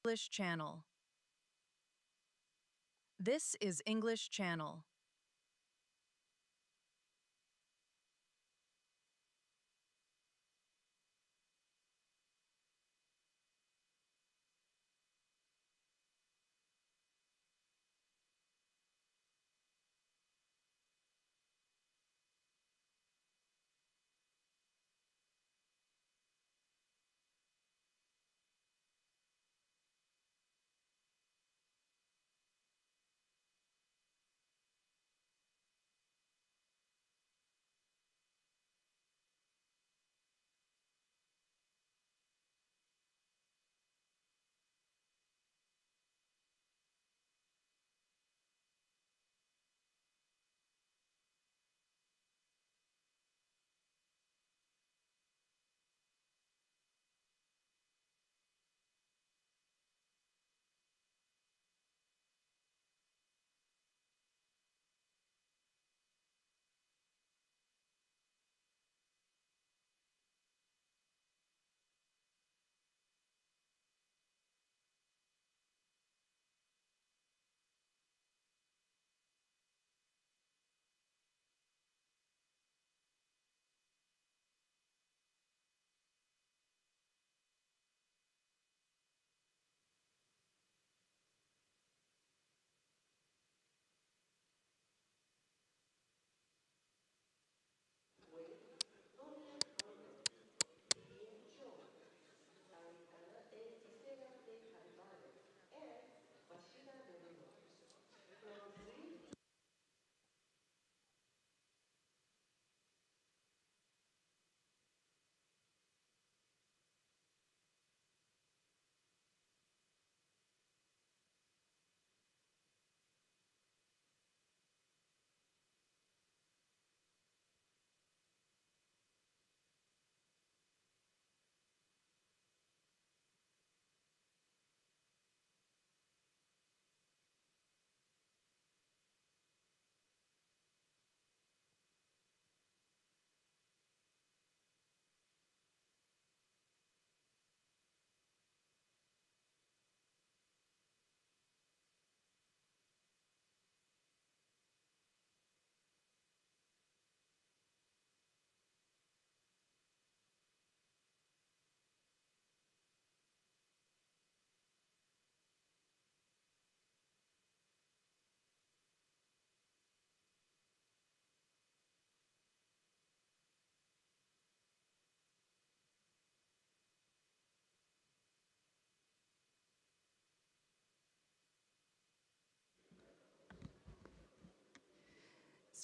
English channel. This is English channel.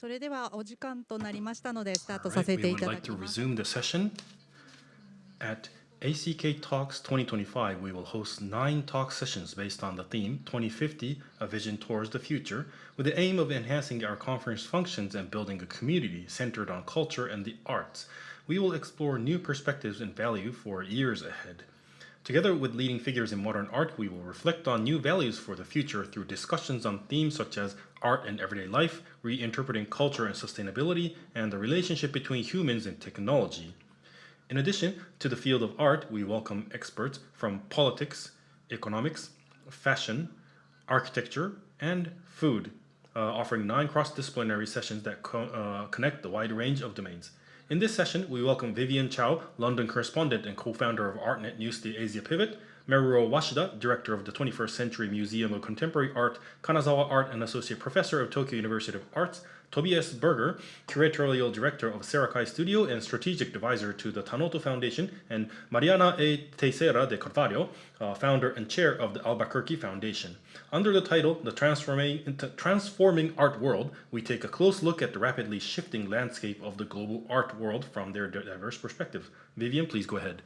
We would like to resume the session. At ACK Talks 2025, we will host 9 talk sessions based on the theme 2050, A Vision Towards the Future, with the aim of enhancing our conference functions and building a community centered on culture and the arts. We will explore new perspectives and value for years ahead. Together with leading figures in modern art, we will reflect on new values for the future through discussions on themes such as art and everyday life, reinterpreting culture and sustainability, and the relationship between humans and technology. In addition to the field of art, we welcome experts from politics, economics, fashion, architecture, and food, offering 9 cross-disciplinary sessions that connect the wide range of domains. In this session, we welcome Vivienne Chow, London correspondent and co-founder of Artnet News the Asia Pivot, Maruro Washida, director of the 21st Century Museum of Contemporary Art, Kanazawa Art and associate professor of Tokyo University of Arts, Tobias Berger, curatorial director of Serakai Studio and strategic advisor to the Tanoto Foundation, and Mariana Teixeira de Carvalho, founder and chair of the Albuquerque Foundation. Under the title, The Transforming Art World, we take a close look at the rapidly shifting landscape of the global art world from their diverse perspectives. Vivienne, please go ahead.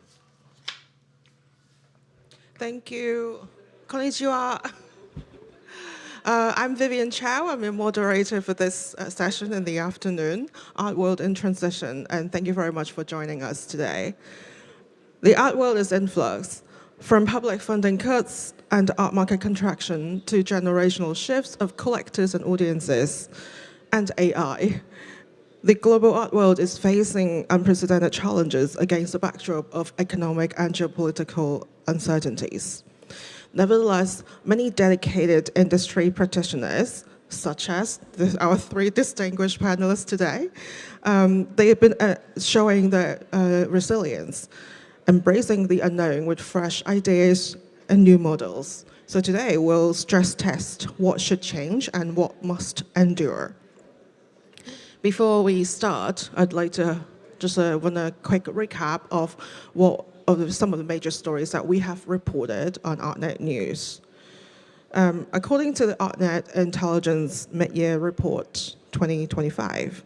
Thank you. Konnichiwa. I'm Vivienne Chow. I'm a moderator for this session in the afternoon, Art World in Transition, and thank you very much for joining us today. The art world is in flux, from public funding cuts and art market contraction to generational shifts of collectors and audiences, and AI. The global art world is facing unprecedented challenges against the backdrop of economic and geopolitical uncertainties. Nevertheless, many dedicated industry practitioners, such as our three distinguished panelists today, they have been showing their resilience, embracing the unknown with fresh ideas and new models. So today we'll stress test what should change and what must endure. Before we start, I'd like to just run a quick recap of some of the major stories that we have reported on Artnet News. According to the Artnet Intelligence Mid-Year Report 2025,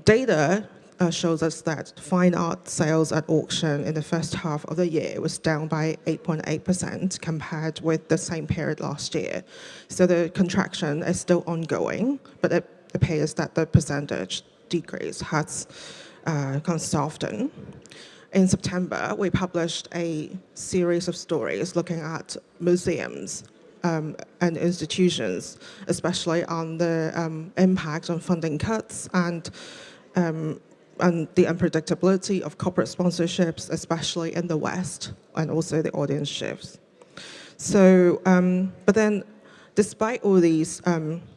data shows us that fine art sales at auction in the first half of the year was down by 8.8% compared with the same period last year. So the contraction is still ongoing, but it appears that the percentage decrease has kind of softened. In September, we published a series of stories looking at museums and institutions, especially on the impact on funding cuts and the unpredictability of corporate sponsorships, especially in the West, and also the audience shifts. So, but then, despite all these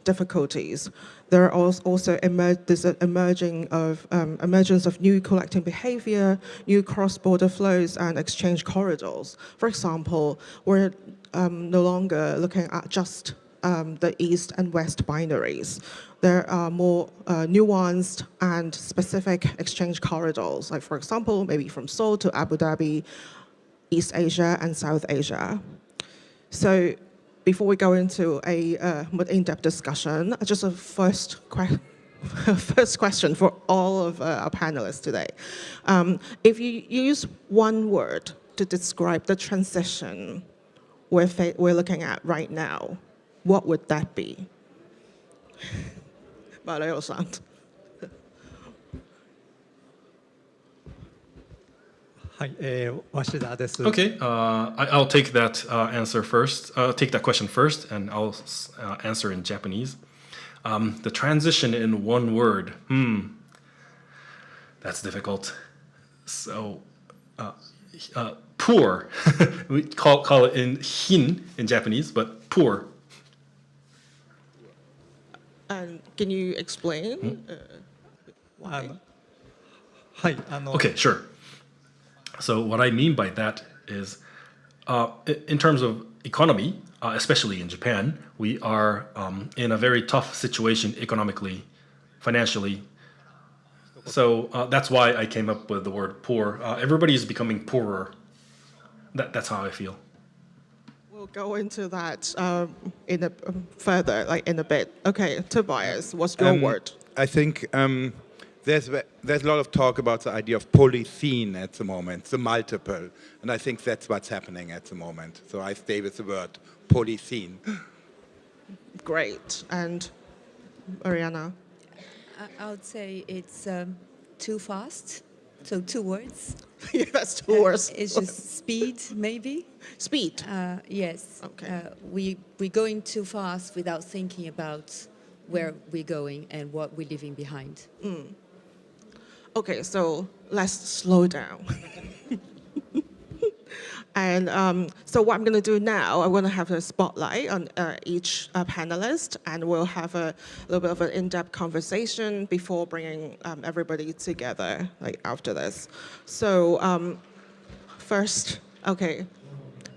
difficulties, there are also there's an emergence of new collecting behavior, new cross-border flows, and exchange corridors. For example, we're no longer looking at just the East and West binaries. There are more nuanced and specific exchange corridors, like, for example, maybe from Seoul to Abu Dhabi, East Asia and South Asia. So before we go into a more in-depth discussion, just a first question for all of our panelists today. If you use one word to describe the transition we're looking at right now, what would that be? Mariana-san. Okay, I'll take that answer first. Take that question first, and I'll answer in Japanese. The transition in one word. That's difficult. So, poor. We call it in hin in Japanese, but poor. And can you explain why? Okay, sure. So what I mean by that is, in terms of economy, especially in Japan, we are in a very tough situation economically, financially. So that's why I came up with the word poor. Everybody is becoming poorer. That's how I feel. We'll go into that further, like in a bit. Okay, Tobias, what's your word? I think there's a lot of talk about the idea of polythene at the moment, the multiple, and I think that's what's happening at the moment. So I stay with the word polythene. Great. And Mariana? I would say it's too fast. So 2 words. Yeah, that's 2 words. It's just speed, maybe. Speed. Yes. Okay. We're going too fast without thinking about where we're going and what we're leaving behind. Okay, so let's slow down. And so what I'm going to do now, I'm going to have a spotlight on each panelist, and we'll have a little bit of an in-depth conversation before bringing everybody together, like after this. So first, okay,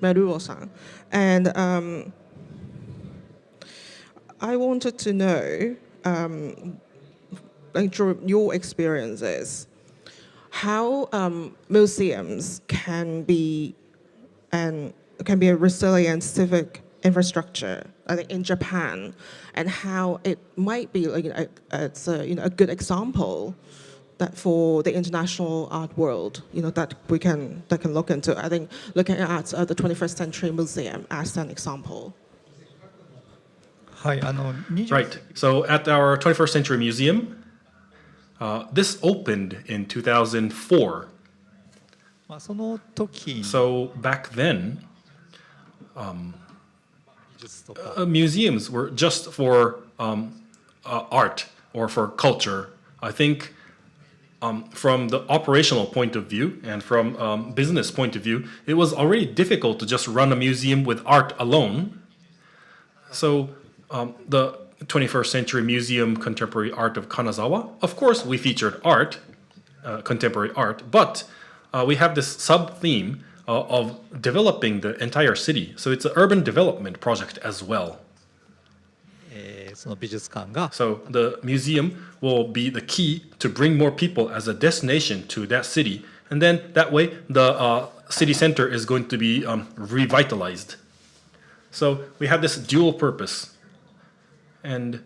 Meruo-san. And I wanted to know, like, through your experiences, how museums can be a resilient civic infrastructure, I think, in Japan, and how it might be like it's a good example that for the international art world, that can look into. I think looking at the 21st Century Museum as an example. Right. So at our 21st Century Museum, this opened in 2004. So back then, museums were just for art or for culture. I think from the operational point of view and from business point of view, it was already difficult to just run a museum with art alone. So the 21st Century Museum Contemporary Art of Kanazawa, of course we featured art, contemporary art, but we have this sub-theme of developing the entire city. So it's an urban development project as well. その美術館が So the museum will be the key to bring more people as a destination to that city. And then that way, the city center is going to be revitalized. So we have this dual purpose. And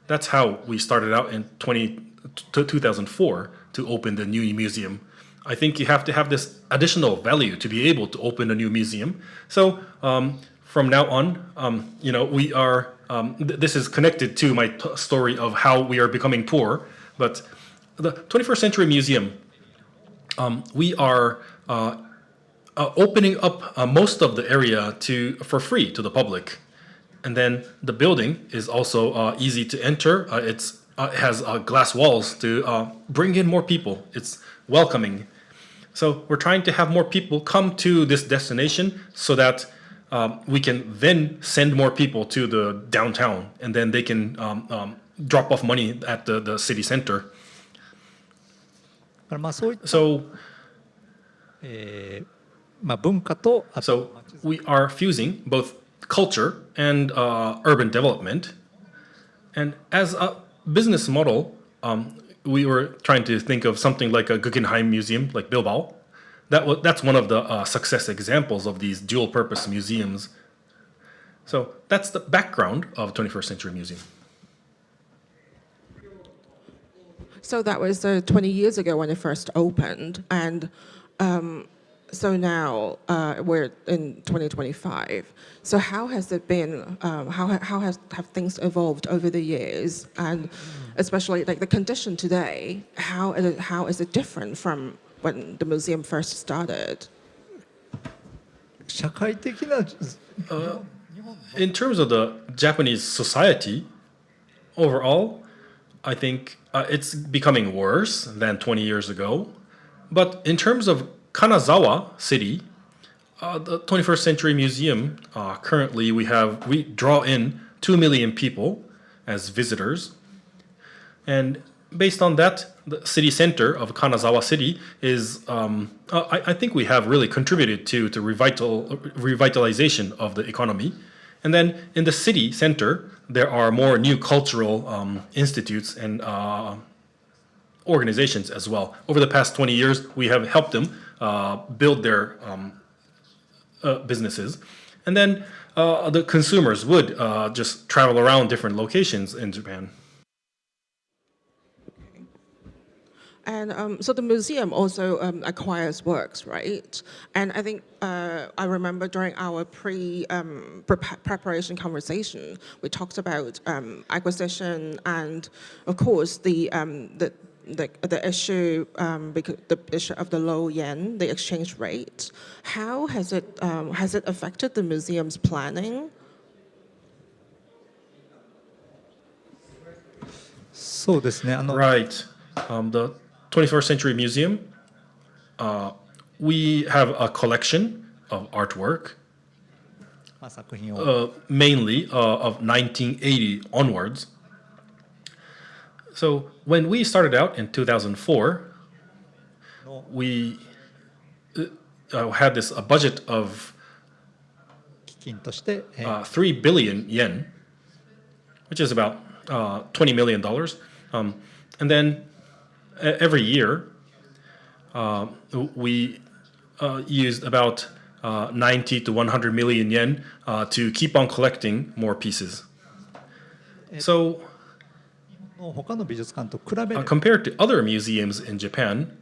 that's how we started out in 2004 to open the new museum. I think you have to have this additional value to be able to open a new museum. So from now on, we are, this is connected to my story of how we are becoming poor. But the 21st Century Museum, we are opening up most of the area for free to the public. And then the building is also easy to enter. It has glass walls to bring in more people. It's welcoming. So we're trying to have more people come to this destination so that we can then send more people to the downtown, and then they can drop off money at the city center. まあそういった So, まあ文化とあと so we are fusing both culture and urban development. And as a business model, we were trying to think of something like a Guggenheim Museum, like Bilbao. That's one of the success examples of these dual-purpose museums. So that's the background of 21st Century Museum. So that was 20 years ago when it first opened, and so now we're in 2025. So how has it been? Have things evolved over the years, and especially like the condition today? How is it different from when the museum first started? 社会的な In terms of the Japanese society, overall, I think it's becoming worse than 20 years ago. But in terms of Kanazawa City, the 21st Century Museum, currently we draw in 2 million people as visitors. And based on that, the city center of Kanazawa City is, I think we have really contributed to revitalization of the economy. And then in the city center, there are more new cultural institutes and organizations as well. Over the past 20 years, we have helped them build their businesses. And then the consumers would just travel around different locations in Japan. And so the museum also acquires works, right? And I think I remember during our preparation conversation, we talked about acquisition and, of course, the issue the issue of the low yen, the exchange rate. How has it affected the museum's planning? そうですね Right. The 21st Century Museum, we have a collection of artwork, まあ作品を mainly of 1980 onwards. So when we started out in 2004, we had a budget of 基金として 3 billion yen, which is about $20 million. And then every year, we used about 90 to 100 million yen to keep on collecting more pieces. So 他の美術館と比べれば compared to other museums in Japan,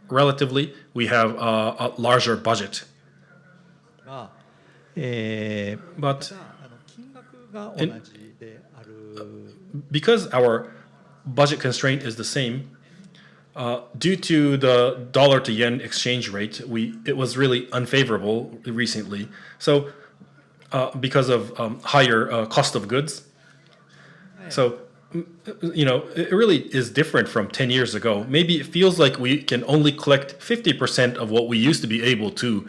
relatively, we have a larger budget. が But 金額が同じである because our budget constraint is the same, due to the dollar to yen exchange rate, it was really unfavorable recently. So because of higher cost of goods, so it really is different from 10 years ago. Maybe it feels like we can only collect 50% of what we used to be able to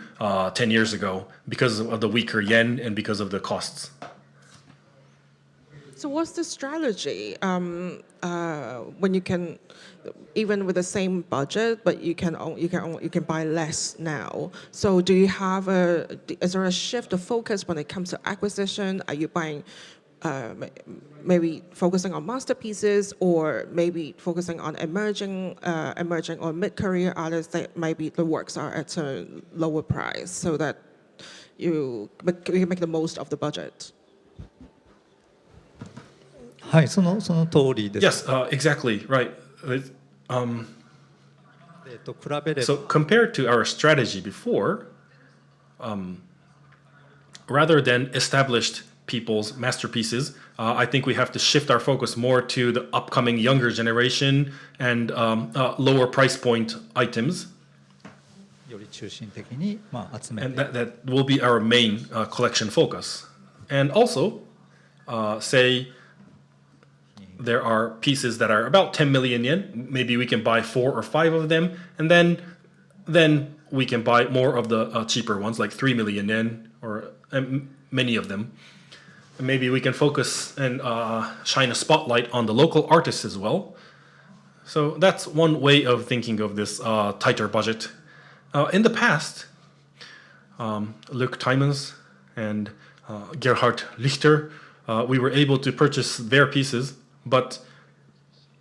10 years ago because of the weaker yen and because of the costs. So what's the strategy when you can, even with the same budget, but you can buy less now? So do you have is there a shift of focus when it comes to acquisition? Are you buying maybe focusing on masterpieces, or maybe focusing on emerging or mid-career artists that maybe the works are at a lower price, so that you can make the most of the budget? はい、その通りです。 Yes, exactly, right. 比べれば So compared to our strategy before, rather than established people's masterpieces, I think we have to shift our focus more to the upcoming younger generation and lower price point items. より中心的に集め And て that will be our main collection focus. And also, say there are pieces that are about 10 million yen. Maybe we can buy 4 or 5 of them, and then we can buy more of the cheaper ones, like 3 million yen, or many of them. And maybe we can focus and shine a spotlight on the local artists as well. So that's one way of thinking of this tighter budget. In the past, Luc Timons and Gerhard Richter, we were able to purchase their pieces, but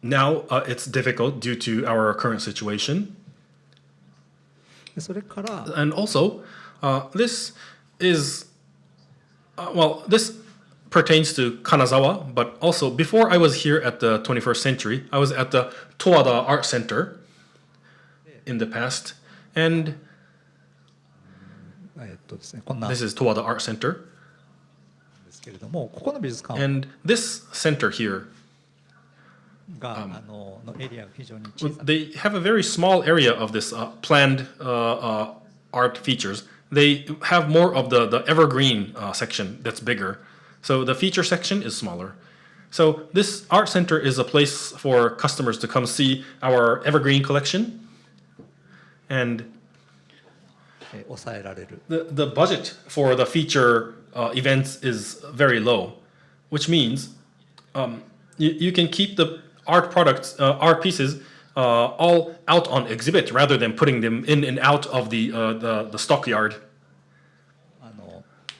now it's difficult due to our current situation. でそれから And also, this is, this pertains to Kanazawa, but also before I was here at the 21st Century, I was at the Toada Art Center in the past, and ですね、こんなん this で is Toada Art Center, すけれども、ここの美術館 and this center here, が、のエリアが非常に小さく they have a very small area of this planned art features. They have more of the evergreen section that's bigger. So the feature section is smaller. So this art center is a place for customers to come see our evergreen collection. And 抑えられる the budget for the feature events is very low, which means you can keep the art products, art pieces, all out on exhibit rather than putting them in and out of the stockyard.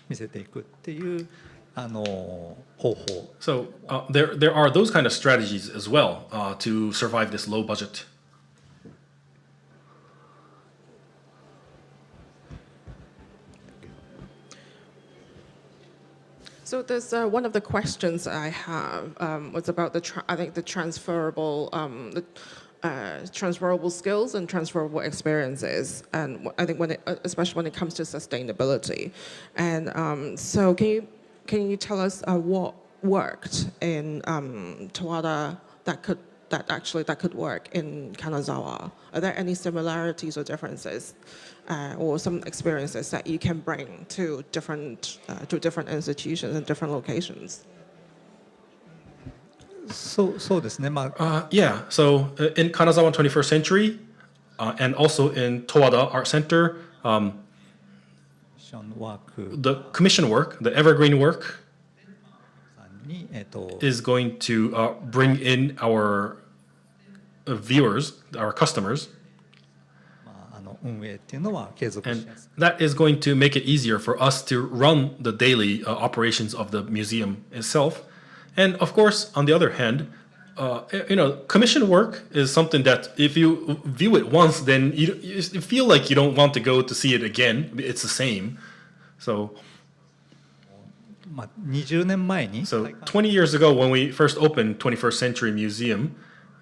見せていくっていう方法 So there are those kind of strategies as well to survive this low budget. So there's one of the questions I have was about the transferable transferable skills and transferable experiences, and I think especially when it comes to sustainability. And so can you tell us what worked in Toada that could work in Kanazawa? Are there any similarities or differences, or some experiences that you can bring to different institutions and different locations? そうですね、Yeah, so in Kanazawa 21st Century and also in Toada Art Center, ションワーク the commission work, the evergreen work, さんに、is going to bring in our viewers, our customers, 運営っていうのは継続し and やすい that is going to make it easier for us to run the daily operations of the museum itself. And of course, on the other hand, commission work is something that if you view it once, then you feel like you don't want to go to see it again. It's the same. So 20年前に So 20 years ago, when we first opened 21st Century Museum,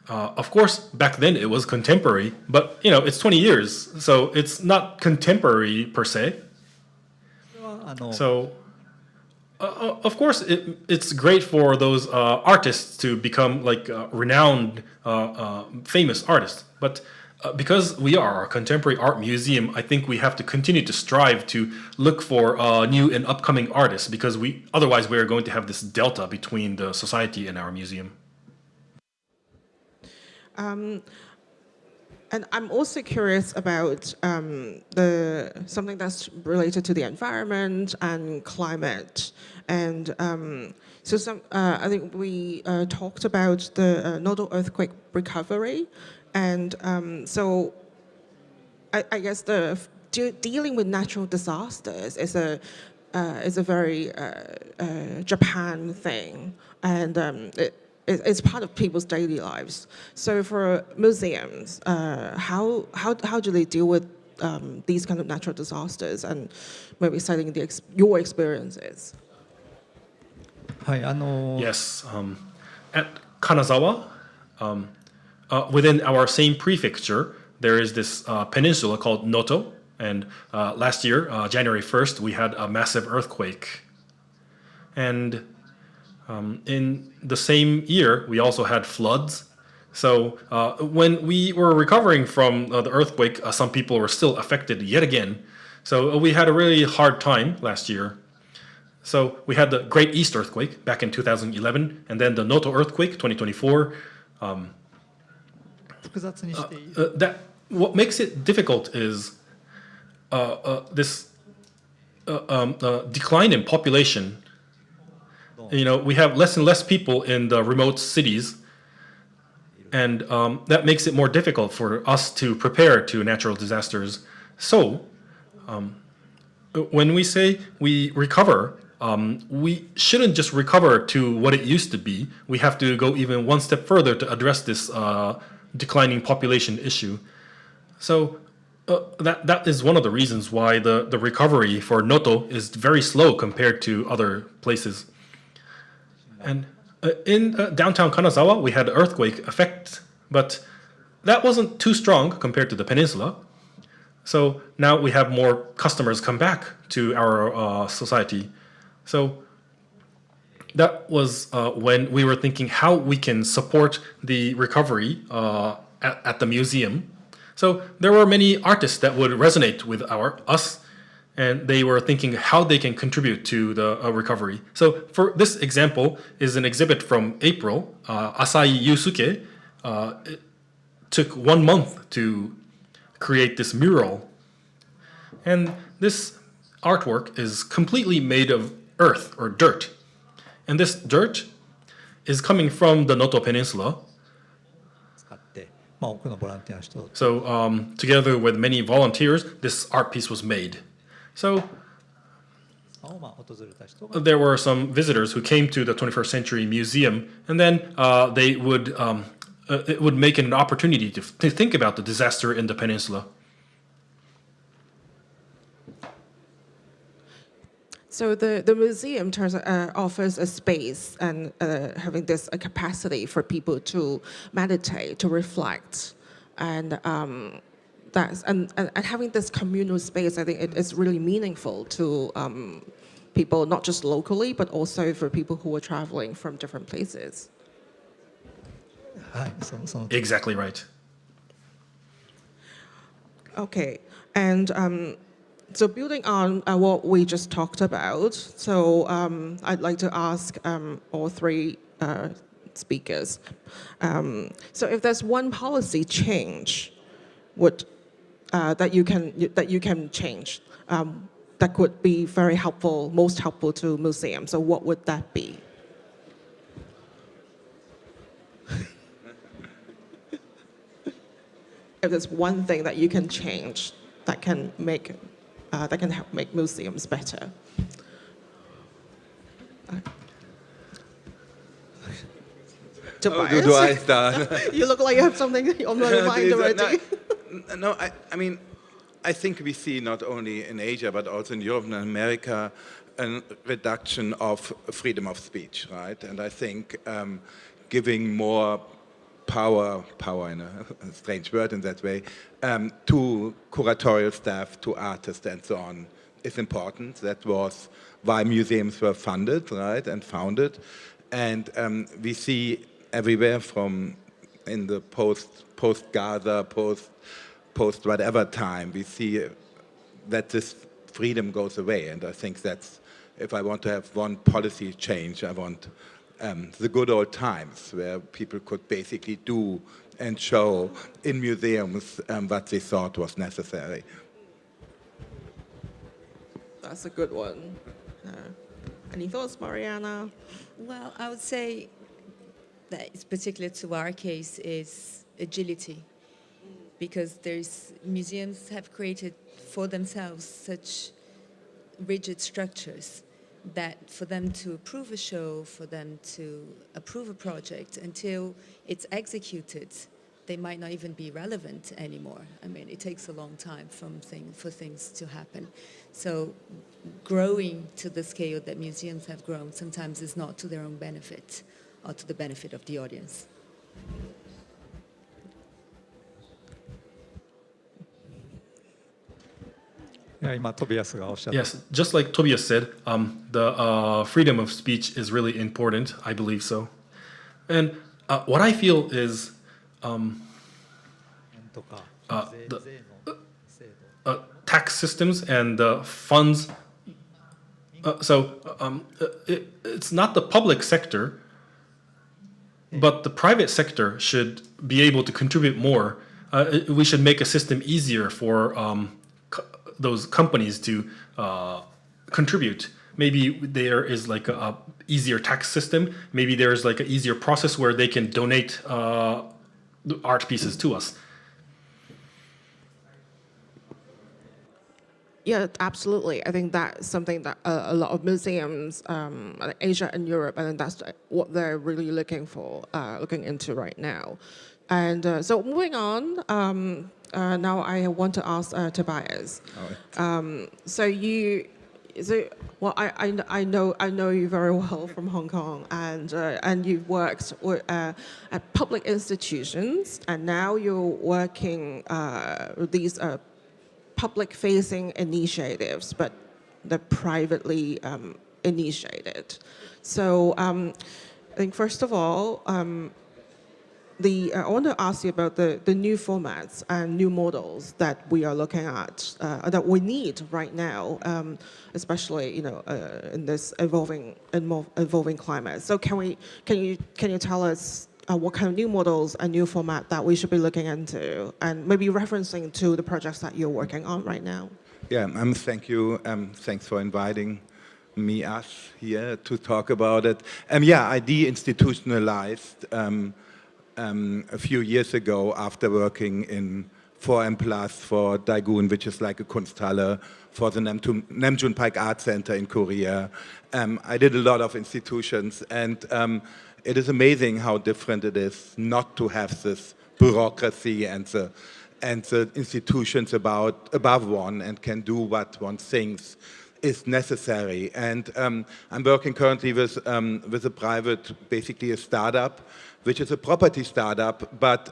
of course, back then it was contemporary, but it's 20 years, so it's not contemporary per se. は So, of course, it's great for those artists to become like renowned, famous artists. But because we are a contemporary art museum, I think we have to continue to strive to look for new and upcoming artists, because otherwise we are going to have this delta between the society and our museum. And I'm also curious about something that's related to the environment and climate. And I think we talked about the Noto earthquake recovery. And so I guess dealing with natural disasters is a very Japan thing. And it's part of people's daily lives. So for museums, how do they deal with these kind of natural disasters, and maybe citing your experiences? Yes. At Kanazawa, within our same prefecture, there is this peninsula called Noto. And last year, January 1st, we had a massive earthquake. And in the same year, we also had floods. So when we were recovering from the earthquake, some people were still affected yet again. So we had a really hard time last year. So we had the Great East Earthquake back in 2011, and then the Noto Earthquake 2024. What makes it difficult is this decline in population. We have less and less people in the remote cities, and that makes it more difficult for us to prepare to natural disasters. So when we say we recover, we shouldn't just recover to what it used to be. We have to go even one step further to address this declining population issue. So that is one of the reasons why the recovery for Noto is very slow compared to other places. And in downtown Kanazawa, we had earthquake effect, but that wasn't too strong compared to the peninsula. So now we have more customers come back to our society. So that was when we were thinking how we can support the recovery at the museum. So there were many artists that would resonate with us, and they were thinking how they can contribute to the recovery. So for this example is an exhibit from April, Asai Yusuke. It took 1 month to create this mural. And this artwork is completely made of earth or dirt. And this dirt is coming from the Noto Peninsula. So together with many volunteers, this art piece was made. So there were some visitors who came to the 21st Century Museum, and then it would make it an opportunity to think about the disaster in the peninsula. So the museum offers a space and having this capacity for people to meditate, to reflect, and having this communal space. I think it is really meaningful to people, not just locally, but also for people who are traveling from different places. Exactly right. Okay, and so building on what we just talked about, so I'd like to ask all three speakers. So if there's one policy change that you can change that could be very helpful, most helpful to museums, so what would that be? If there's one thing that you can change that can help make museums better. Tobias? Do I start? You look like you have something on your mind already. No, I mean, I think we see not only in Asia but also in Europe and America a reduction of freedom of speech, right? And I think giving more power in a strange word in that way, to curatorial staff, to artists and so on is important. That was why museums were funded, right, and founded. And we see everywhere from in the post-Gaza, post whatever time, we see that this freedom goes away. And I think that's, if I want to have one policy change, I want the good old times where people could basically do and show in museums what they thought was necessary. That's a good one. Any thoughts, Mariana? Well, I would say that it's particular to our case is agility, because museums have created for themselves such rigid structures that for them to approve a show, for them to approve a project, until it's executed, they might not even be relevant anymore. I mean, it takes a long time for things to happen. So growing to the scale that museums have grown sometimes is not to their own benefit or to the benefit of the audience. Yes, just like Tobias said, the freedom of speech is really important. I believe so. And what I feel is tax systems and funds. It's not the public sector, but the private sector should be able to contribute more. We should make a system easier for those companies to contribute. Maybe there is like a easier tax system. Maybe there's like an easier process where they can donate art pieces to us. Yeah, absolutely. I think that's something that a lot of museums, Asia and Europe, and that's what they're really looking into right now. And so moving on, now I want to ask Tobias. I know you very well from Hong Kong, and you've worked at public institutions, and now you're working with these public-facing initiatives, but they're privately initiated. So I think first of all, I want to ask you about the new formats and new models that we are looking at, that we need right now, especially in this evolving climate. So can you tell us what kind of new models and new format that we should be looking into, and maybe referencing to the projects that you're working on right now? Yeah, thank you. Thanks for inviting us here to talk about it. I deinstitutionalized a few years ago after working in 4M+ for Daegun, which is like a Kunsthalle, for the Namjoon Paik Art Center in Korea. I did a lot of institutions, and it is amazing how different it is not to have this bureaucracy and the institutions above one and can do what one thinks is necessary. And I'm working currently with a private, basically a startup, which is a property startup, but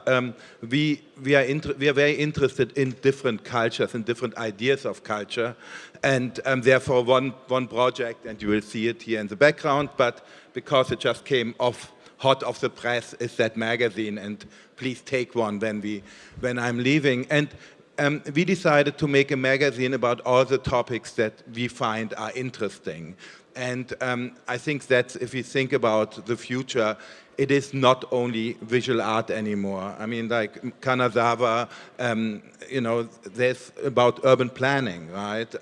we are very interested in different cultures and different ideas of culture, and therefore one project, and you will see it here in the background, but because it just came hot off the press, is that magazine, and please take one when I'm leaving. And we decided to make a magazine about all the topics that we find are interesting. And I think that if we think about the future, it is not only visual art anymore. I mean, like Kanazawa, there's about urban planning, right?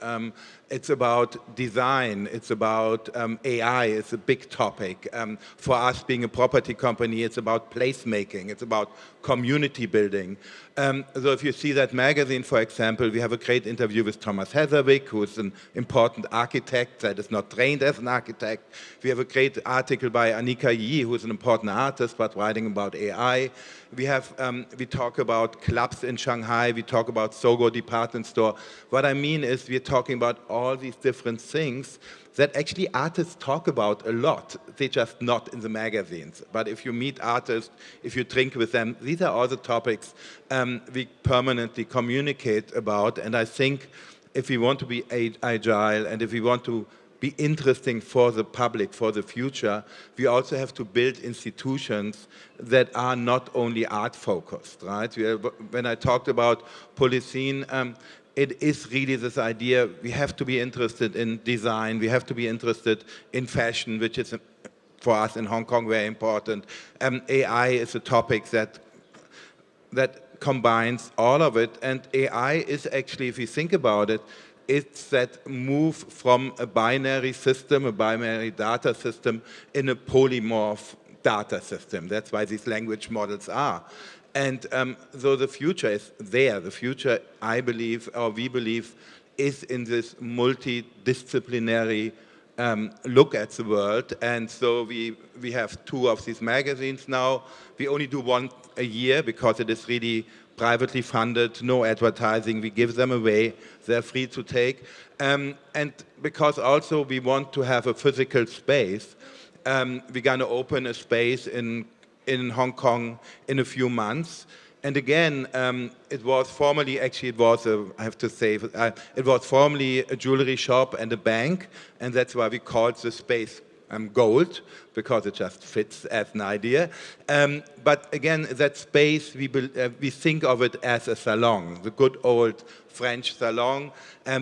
It's about design, it's about AI, it's a big topic. For us being a property company, it's about placemaking, it's about community building. So if you see that magazine, for example, we have a great interview with Thomas Heatherwick, who is an important architect that is not trained as an architect. We have a great article by Anika Yi, who is an important artist, but writing about AI. We talk about clubs in Shanghai, we talk about Sogo department store. What I mean is we're talking about all these different things that actually artists talk about a lot. They're just not in the magazines. But if you meet artists, if you drink with them, these are all the topics we permanently communicate about. And I think if we want to be agile and if we want to be interesting for the public, for the future, we also have to build institutions that are not only art-focused, right? When I talked about Policene, it is really this idea, we have to be interested in design, we have to be interested in fashion, which is for us in Hong Kong very important. AI is a topic that combines all of it, and AI is actually, if you think about it, it's that move from a binary system, a binary data system, in a polymorph data system. That's why these language models are. And so the future is there. The future, I believe, or we believe, is in this multidisciplinary look at the world. And so we have 2 of these magazines now. We only do 1 a year because it is really privately funded, no advertising. We give them away. They're free to take. And because also we want to have a physical space, we're going to open a space in Hong Kong in a few months. And again, it was formerly, actually it was, I have to say, it was formerly a jewelry shop and a bank, and that's why we called the space gold, because it just fits as an idea. But again, that space, we think of it as a salon, the good old French salon,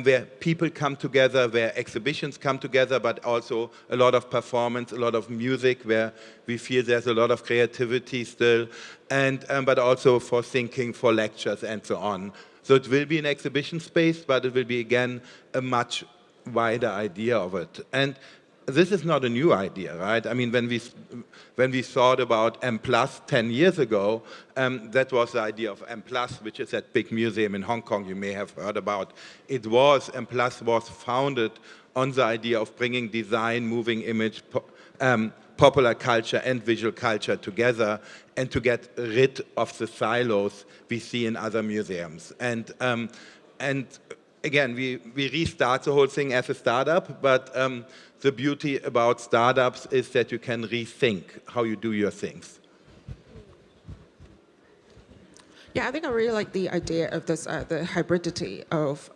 where people come together, where exhibitions come together, but also a lot of performance, a lot of music, where we feel there's a lot of creativity still, and but also for thinking, for lectures, and so on. So it will be an exhibition space, but it will be, again, a much wider idea of it. And this is not a new idea, right? I mean, when we thought about M+ 10 years ago, that was the idea of M+, which is that big museum in Hong Kong you may have heard about. M+ was founded on the idea of bringing design, moving image, popular culture and visual culture together, and to get rid of the silos we see in other museums. And again, we restart the whole thing as a startup, but the beauty about startups is that you can rethink how you do your things. Yeah, I think I really like the idea of this, the hybridity of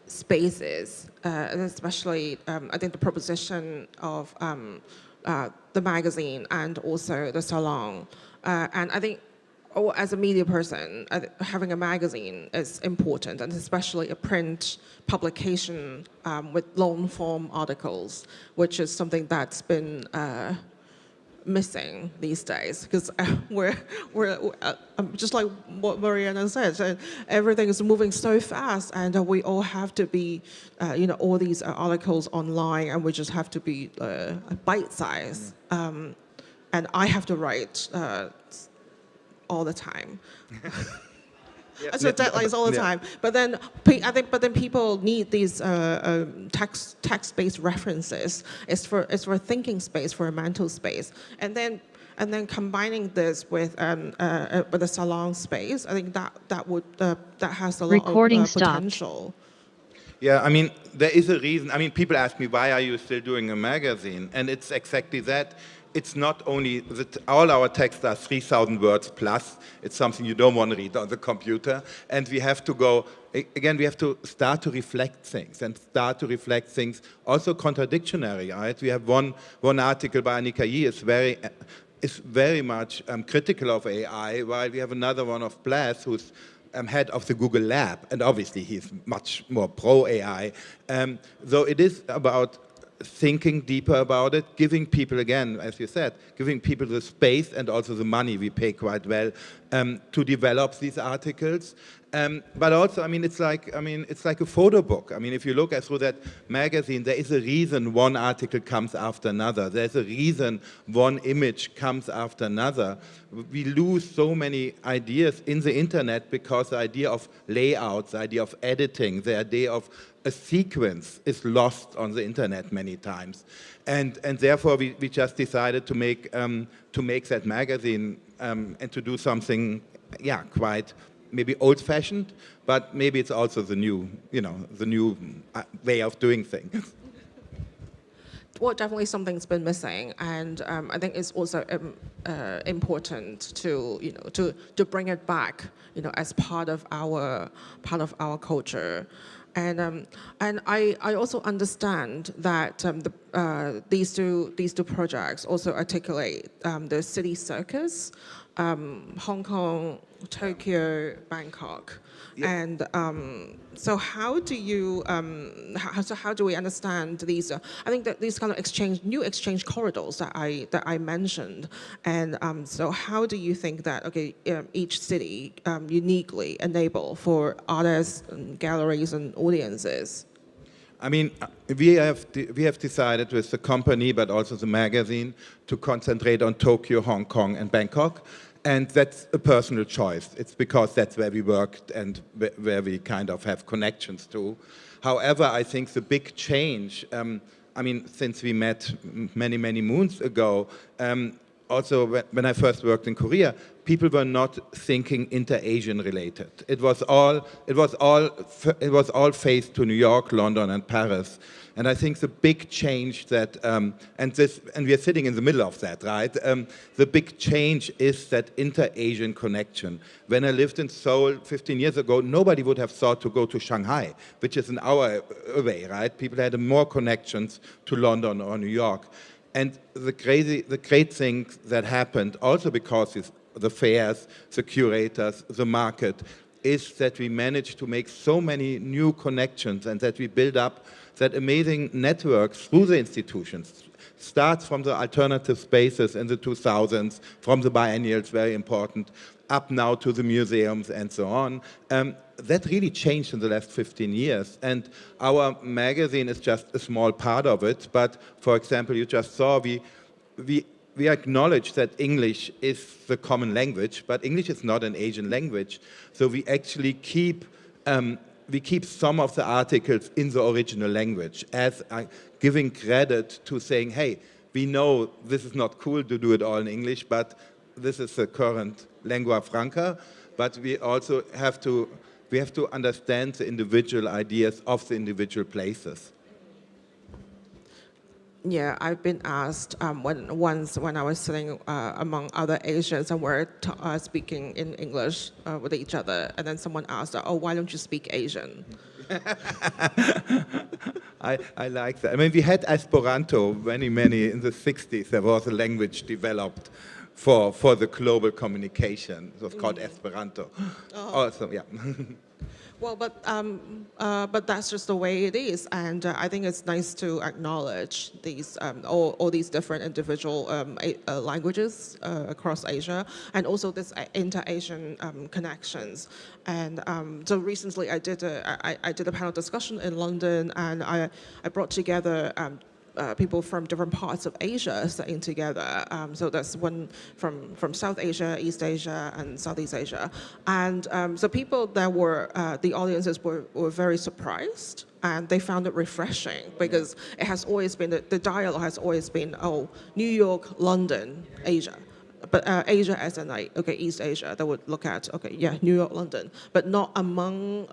spaces, and especially I think the proposition of the magazine and also the salon. And I think, as a media person, having a magazine is important, and especially a print publication with long-form articles, which is something that's been missing these days, because we're just like what Mariana said, so everything is moving so fast, and we all have to be, all these articles online, and we just have to be bite-sized. And I have to write all the time. So deadlines all the time. But then people need these text-based references. It's for thinking space, for a mental space, and then combining this with a salon space. I think that has a lot of potential. Yeah, I mean, there is a reason. I mean, people ask me, why are you still doing a magazine? And it's exactly that. It's not only that all our texts are 3,000 words plus. It's something you don't want to read on the computer. And we have to go, again, we have to start to reflect things, and start to reflect things also contradictory, right? We have one article by Annika Yi is very much critical of AI, while we have another one of Blas, who's head of the Google Lab, and obviously he's much more pro-AI. So it is about thinking deeper about it, giving people, again, as you said, giving people the space and also the money, we pay quite well, to develop these articles. But also, I mean, it's like a photo book. I mean, if you look through that magazine, there is a reason one article comes after another. There's a reason one image comes after another. We lose so many ideas in the internet because the idea of layouts, the idea of editing, the idea of a sequence is lost on the internet many times. And therefore, we just decided to make that magazine and to do something, yeah, quite maybe old-fashioned, but maybe it's also the new way of doing things. Well, definitely something's been missing, and I think it's also important to bring it back, as part of our culture. And I also understand that these two projects also articulate the city circus, Hong Kong, Tokyo, Bangkok, and so how do you how do we understand these? I think that these kind of new exchange corridors that I mentioned, and so how do you think that each city uniquely enable for artists, and galleries, and audiences? I mean, we have decided with the company, but also the magazine, to concentrate on Tokyo, Hong Kong, and Bangkok. And that's a personal choice. It's because that's where we worked and where we kind of have connections to. However, I think the big change, I mean, since we met many, many moons ago, also when I first worked in Korea, people were not thinking inter-Asian related. It was all phased to New York, London, and Paris. And I think the big change that, and we are sitting in the middle of that, right? The big change is that inter-Asian connection. When I lived in Seoul 15 years ago, nobody would have thought to go to Shanghai, which is an hour away, right? People had more connections to London or New York. And the great thing that happened, also because the fairs, the curators, the market, is that we managed to make so many new connections and that we build up that amazing network through the institutions. Starts from the alternative spaces in the 2000s, from the biennials, very important, up now to the museums and so on. That really changed in the last 15 years. And our magazine is just a small part of it. But for example, you just saw we acknowledge that English is the common language, but English is not an Asian language. So we actually keep some of the articles in the original language as giving credit to saying, hey, we know this is not cool to do it all in English, but this is the current lingua franca. But we also have to understand the individual ideas of the individual places. Yeah, I've been asked once when I was sitting among other Asians and we're speaking in English with each other, and then someone asked, "Oh, why don't you speak Asian?" I like that. I mean, we had Esperanto many in the 60s. There was a language developed for the global communication. It was called Esperanto. Also, yeah. Well, but that's just the way it is, and I think it's nice to acknowledge these all these different individual languages across Asia, and also this inter-Asian connections. And so recently, I did a panel discussion in London, and I brought together people from different parts of Asia sitting together. So that's one from South Asia, East Asia, and Southeast Asia. And so people that were, the audiences were very surprised, and they found it refreshing because it has always been, the dialogue has always been, oh, New York, London, Asia. But Asia as in like, okay, East Asia, they would look at, okay, yeah, New York, London, but not among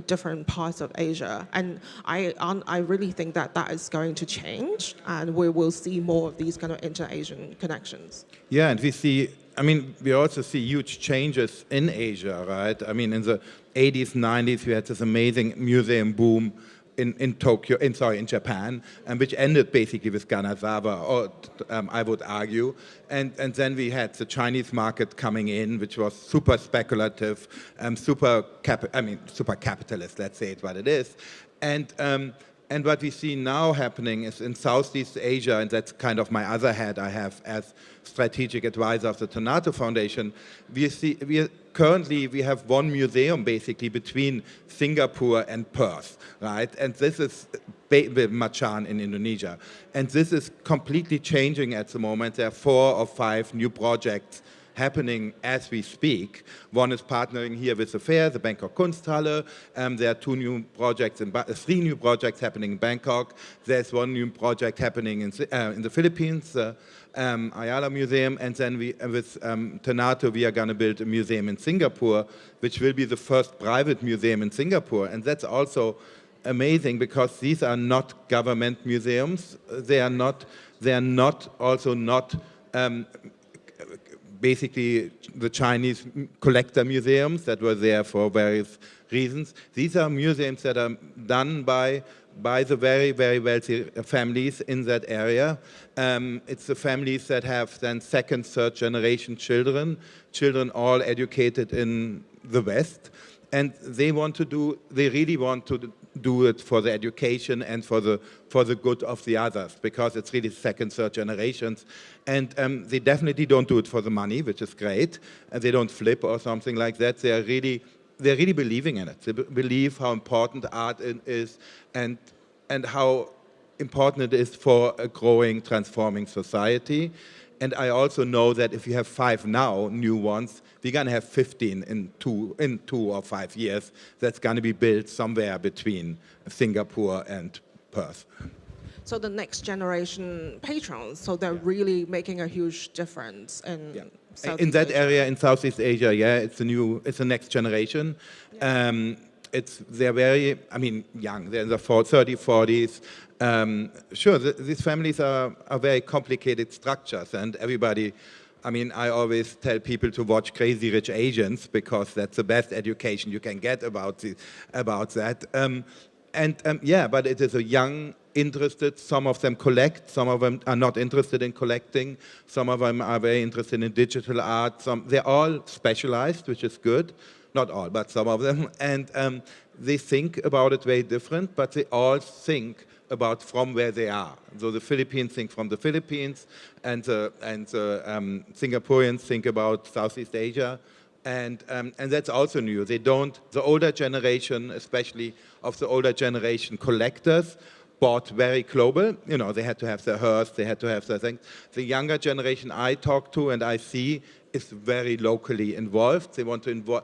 different parts of Asia. And I really think that is going to change, and we will see more of these kind of inter-Asian connections. Yeah, and we also see huge changes in Asia, right? I mean, in the 80s, 90s, we had this amazing museum boom in Japan, and which ended basically with Kanazawa, or I would argue. And then we had the Chinese market coming in, which was super speculative, super capitalist, let's say it what it is. And what we see now happening is in Southeast Asia, and that's kind of my other hat I have as strategic advisor of the Tanoto Foundation, currently we have one museum basically between Singapore and Perth, right? And this is Macan in Indonesia. And this is completely changing at the moment. There are 4 or 5 new projects happening as we speak. One is partnering here with the fair, the Bangkok Kunsthalle. There are 3 new projects happening in Bangkok. There's 1 new project happening in the Philippines, Ayala Museum, and then with Tanoto we are going to build a museum in Singapore, which will be the first private museum in Singapore. And that's also amazing because these are not government museums. They are not basically the Chinese collector museums that were there for various reasons. These are museums that are done by by the very, very wealthy families in that area. It's the families that have then second, third generation children all educated in the West. And they really want to do it for the education and for the good of the others, because it's really second, third generations. And they definitely don't do it for the money, which is great. And they don't flip or something like that. They're really believing in it. They believe how important art is and how important it is for a growing, transforming society. And I also know that if you have 5 now, new ones, we're going to have 15 in 2 or 5 years. That's going to be built somewhere between Singapore and Perth. So the next generation patrons, so they're really making a huge difference in Southeast in that Asia. area in Southeast Asia. It's the next generation. They're very, young. They're in the 30s, 40s. Sure, these families are very complicated structures, and everybody. I always tell people to watch Crazy Rich Asians, because that's the best education you can get about that. But it is a young, interested. Some of them collect. Some of them are not interested in collecting. Some of them are very interested in digital art. They're all specialized, which is good. Not all, but some of them. And they think about it very different, but they all think about from where they are. So the Philippines think from the Philippines, and the Singaporeans think about Southeast Asia. And that's also new. The older generation, especially of the older generation collectors, bought very global. They had to have their Hearst, they had to have their things. The younger generation I talk to and I see is very locally involved. They want to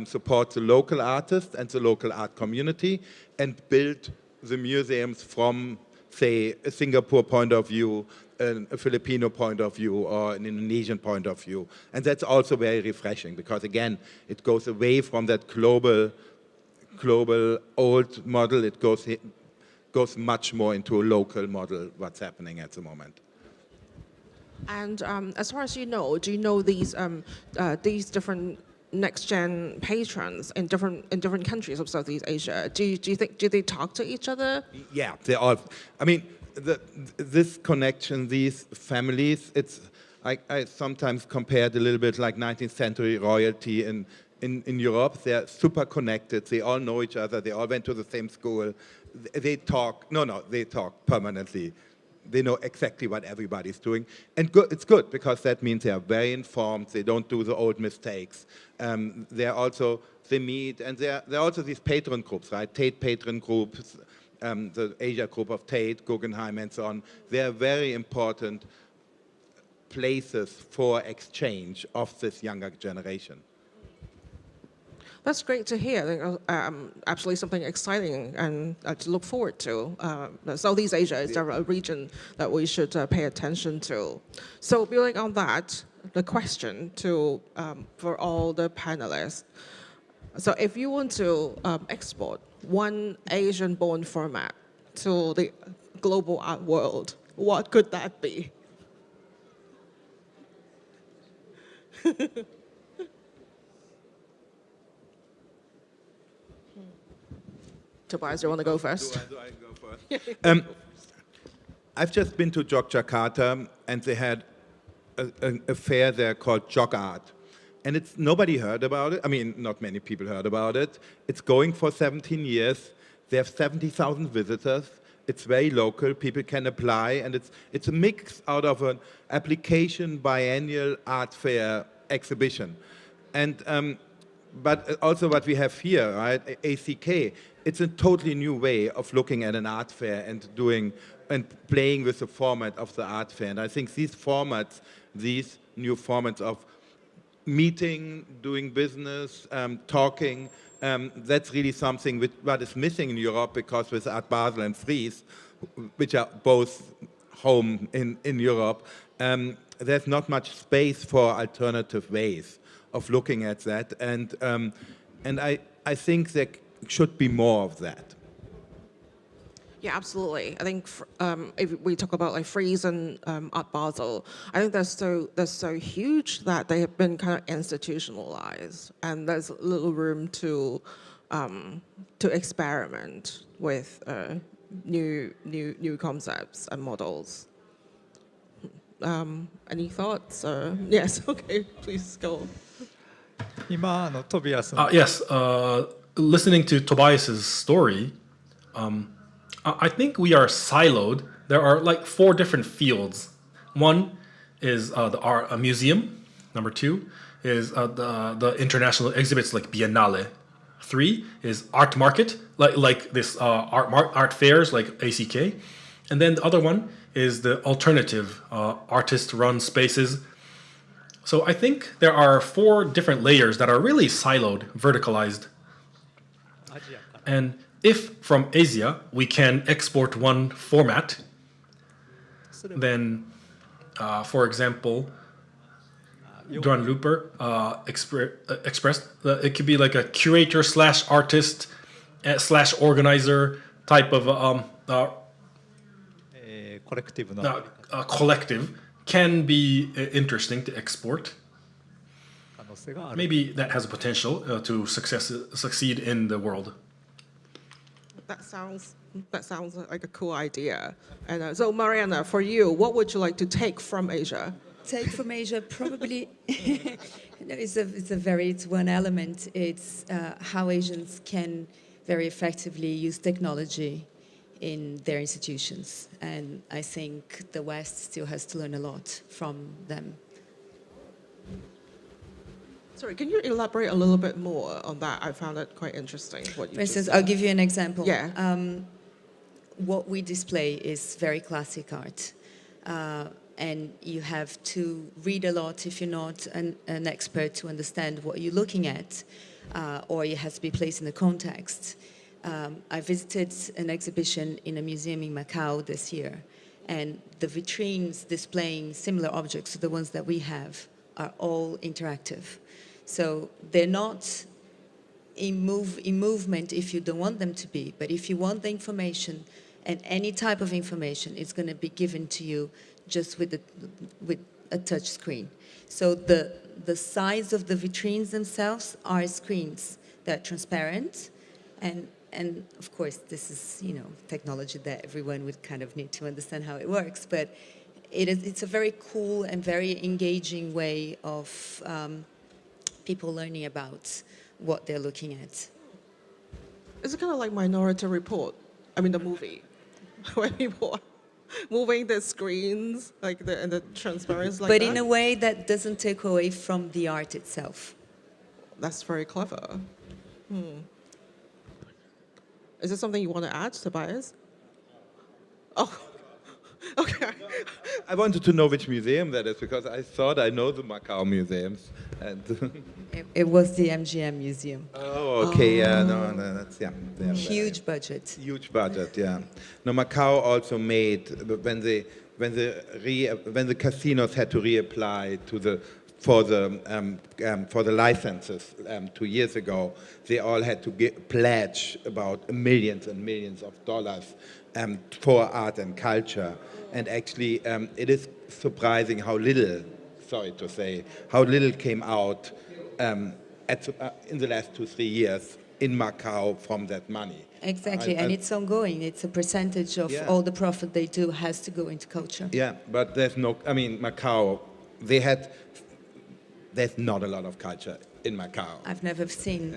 support the local artists and the local art community and build the museums from, say, a Singapore point of view, a Filipino point of view, or an Indonesian point of view. And that's also very refreshing, because again, it goes away from that global old model. It goes much more into a local model, what's happening at the moment. And as far as you know, do you know these different next-gen patrons in different countries of Southeast Asia? Do they talk to each other? Yeah, they all. This connection, these families. I sometimes compare it a little bit like 19th century royalty in Europe. They're super connected. They all know each other. They all went to the same school. They talk. They talk permanently. They know exactly what everybody's doing. And it's good, because that means they are very informed. They don't do the old mistakes. They meet, and there are also these patron groups, right? Tate patron groups, the Asia group of Tate, Guggenheim, and so on. They are very important places for exchange of this younger generation. That's great to hear. Absolutely something exciting and to look forward to. Southeast Asia is a region that we should pay attention to. So building on that, the question for all the panelists. So if you want to export one Asian-born format to the global art world, what could that be? Tobias, you want to go first? Do I go first? I've just been to Yogyakarta, and they had a fair there called Jog Art. And nobody heard about it. Not many people heard about it. It's going for 17 years. They have 70,000 visitors. It's very local. People can apply, and it's a mix out of an application, biennial, art fair, exhibition. And but also what we have here, right, ACK, it's a totally new way of looking at an art fair and playing with the format of the art fair. And I think these new formats of meeting, doing business, talking, that's really something that is missing in Europe, because with Art Basel and Fries, which are both home in Europe, there's not much space for alternative ways of looking at that. And I think there should be more of that. Yeah, absolutely. I think if we talk about like Fries and Art Basel, I think they're so huge that they have been kind of institutionalized, and there's little room to to experiment with new concepts and models. Any thoughts? Yes, okay, please go. 今トビアスの Yes, listening to Tobias's story, I think we are siloed. There are like 4 different fields. One is the art a museum. Number 2 is the international exhibits like Biennale. 3 is art market, like this art fairs like ACK. And then the other one is the alternative artist-run spaces. So I think there are 4 different layers that are really siloed, verticalized. アジアから And if from Asia we can export one format, すれば then, for example, Duan Looper expressed, it could be like a curator slash artist slash organizer type of コレクティブの collective can be interesting to export. 可能性がある Maybe that has a potential to succeed in the world. That sounds like a cool idea. And so, Mariana, for you, what would you like to take from Asia? Take from Asia, probably it's one element. It's how Asians can very effectively use technology in their institutions. And I think the West still has to learn a lot from them. Sorry, can you elaborate a little bit more on that? I found it quite interesting. What you For instance, just I'll said. give you an example. Yeah. What we display is very classic art. And you have to read a lot if you're not an expert to understand what you're looking at, or it has to be placed in a context. I visited an exhibition in a museum in Macau this year, and the vitrines displaying similar objects to the ones that we have are all interactive. So they're not in movement if you don't want them to be, but if you want the information, and any type of information, it's going to be given to you just with a touch screen. So the size of the vitrines themselves are screens that are transparent, and of course this is technology that everyone would kind of need to understand how it works, but it's a very cool and very engaging way of people learning about what they're looking at. Is it kind of like Minority Report? I mean, the movie, when people are moving the screens, and the transparency, But in a way that doesn't take away from the art itself. That's very clever. Is there something you want to add, Tobias? Oh, okay. I wanted to know which museum that is because I thought I know the Macau museums. And It was the MGM Museum. oh, okay, yeah, no, that's Huge budget. huge budget, yeah. No, Macau also made when the casinos had to reapply for the licenses 2 years ago, they all had to pledge about millions and millions of dollars for art and culture. And actually, it is surprising how little, sorry to say, how little came out in the last 2-3 years in Macau from that money. Exactly, and it's ongoing. It's a percentage of Yeah. all the profit they do has to go into culture. Yeah, but Macau, there's not a lot of culture in Macau. I've never seen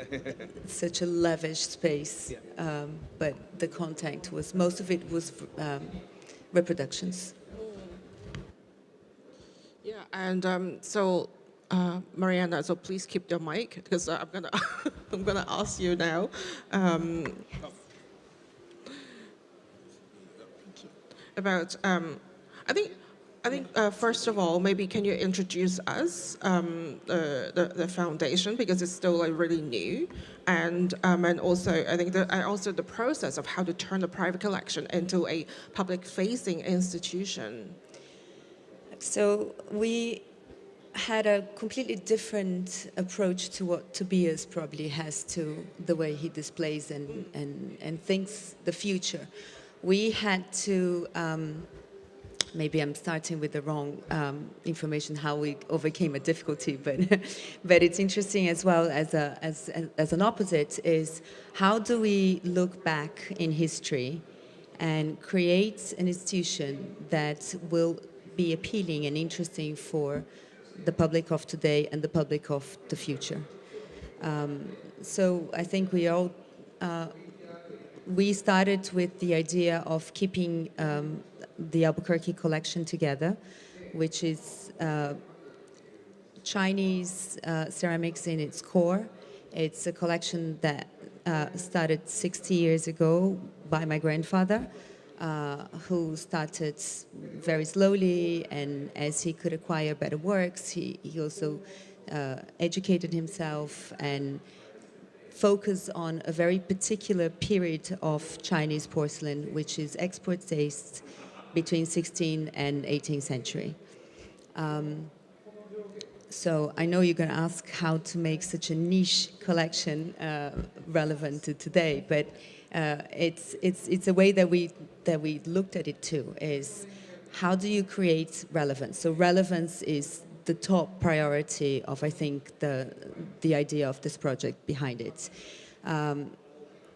such a lavish space, Yeah. but the content most of it was reproductions. Yeah, and so Mariana, so please keep your mic because I'm gonna ask you now. About I think first of all, maybe can you introduce us the foundation because it's still really new, and also I think also the process of how to turn a private collection into a public-facing institution. So we had a completely different approach to what Tobias probably has to the way he displays and thinks the future. We had to maybe I'm starting with the wrong information how we overcame a difficulty, but but it's interesting as well as an opposite is how do we look back in history and create an institution that will be appealing and interesting for the public of today and the public of the future. So I think we started with the idea of keeping the Albuquerque collection together, which is Chinese ceramics in its core. It's a collection that started 60 years ago by my grandfather, who started very slowly, and as he could acquire better works, he also educated himself and focused on a very particular period of Chinese porcelain, which is export taste between 16th and 18th century. So I know you're going to ask how to make such a niche collection relevant to today, but it's a way that we looked at it too. Is how do you create relevance? So relevance is the top priority of, I think, the idea of this project behind it.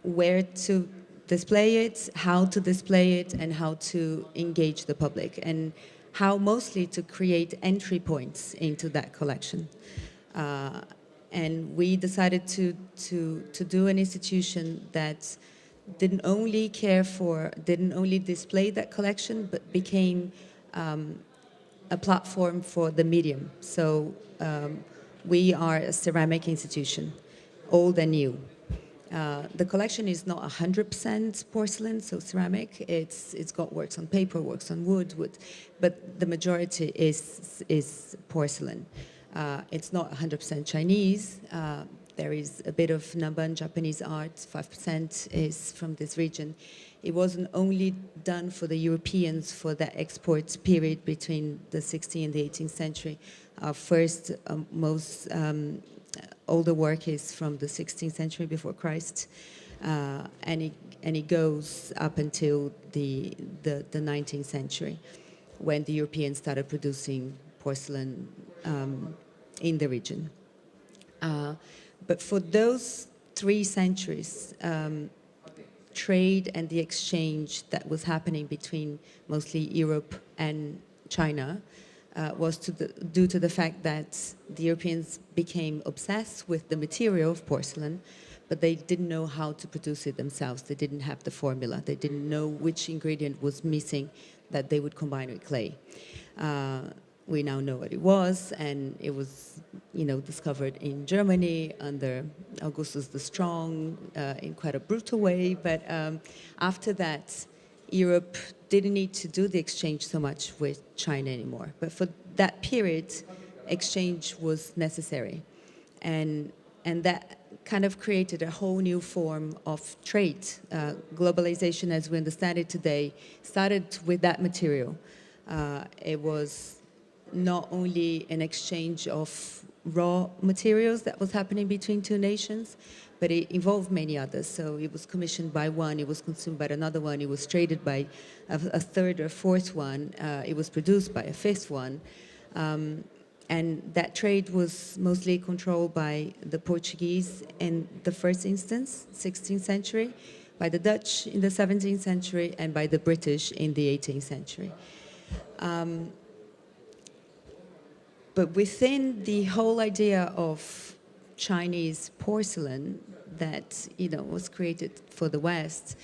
Where to display it, how to display it, and how to engage the public, and how mostly to create entry points into that collection. And we decided to do an institution that didn't only display that collection, but became a platform for the medium. So we are a ceramic institution, old and new. The collection is not 100% porcelain, so ceramic. It's got works on paper, works on wood, but the majority is porcelain. It's not 100% Chinese. There is a bit of Namban Japanese art. 5% is from this region. It wasn't only done for the Europeans for that export period between the 16th and the 18th century. Our first, most older work is from the 16th century before Christ, and it goes up until the 19th century, when the Europeans started producing porcelain in the region. But for those 3 centuries, trade and the exchange that was happening between mostly Europe and China was due to the fact that the Europeans became obsessed with the material of porcelain, but they didn't know how to produce it themselves. They didn't have the formula. They didn't know which ingredient was missing that they would combine with clay. We now know what it was, and it was, discovered in Germany under Augustus the Strong in quite a brutal way. But after that, Europe didn't need to do the exchange so much with China anymore. But for that period, exchange was necessary. And that kind of created a whole new form of trade. Globalization, as we understand it today, started with that material. It was not only an exchange of raw materials that was happening between 2 nations, but it involved many others. So it was commissioned by one, it was consumed by another one, it was traded by a third or fourth one, it was produced by a fifth one. And that trade was mostly controlled by the Portuguese in the first instance, 16th century, by the Dutch in the 17th century, and by the British in the 18th century. But within the whole idea of Chinese porcelain that was created for the West,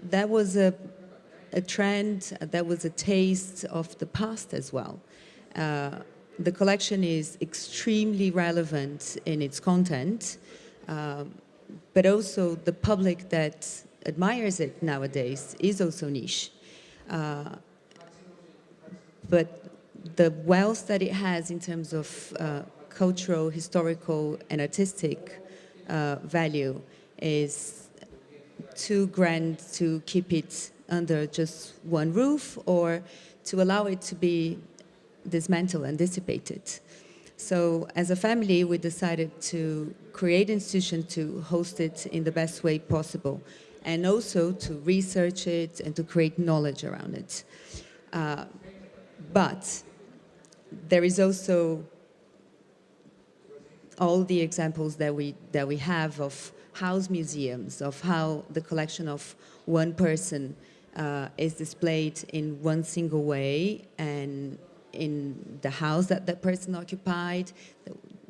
that was a trend, that was a taste of the past as well. The collection is extremely relevant in its content, but also the public that admires it nowadays is also niche. But the wealth that it has in terms of cultural, historical, and artistic value is too grand to keep it under just one roof or to allow it to be dismantled and dissipated. So as a family, we decided to create an institution to host it in the best way possible, and also to research it and to create knowledge around it. But there is also all the examples that we have of house museums, of how the collection of one person is displayed in one single way, and in the house that that person occupied,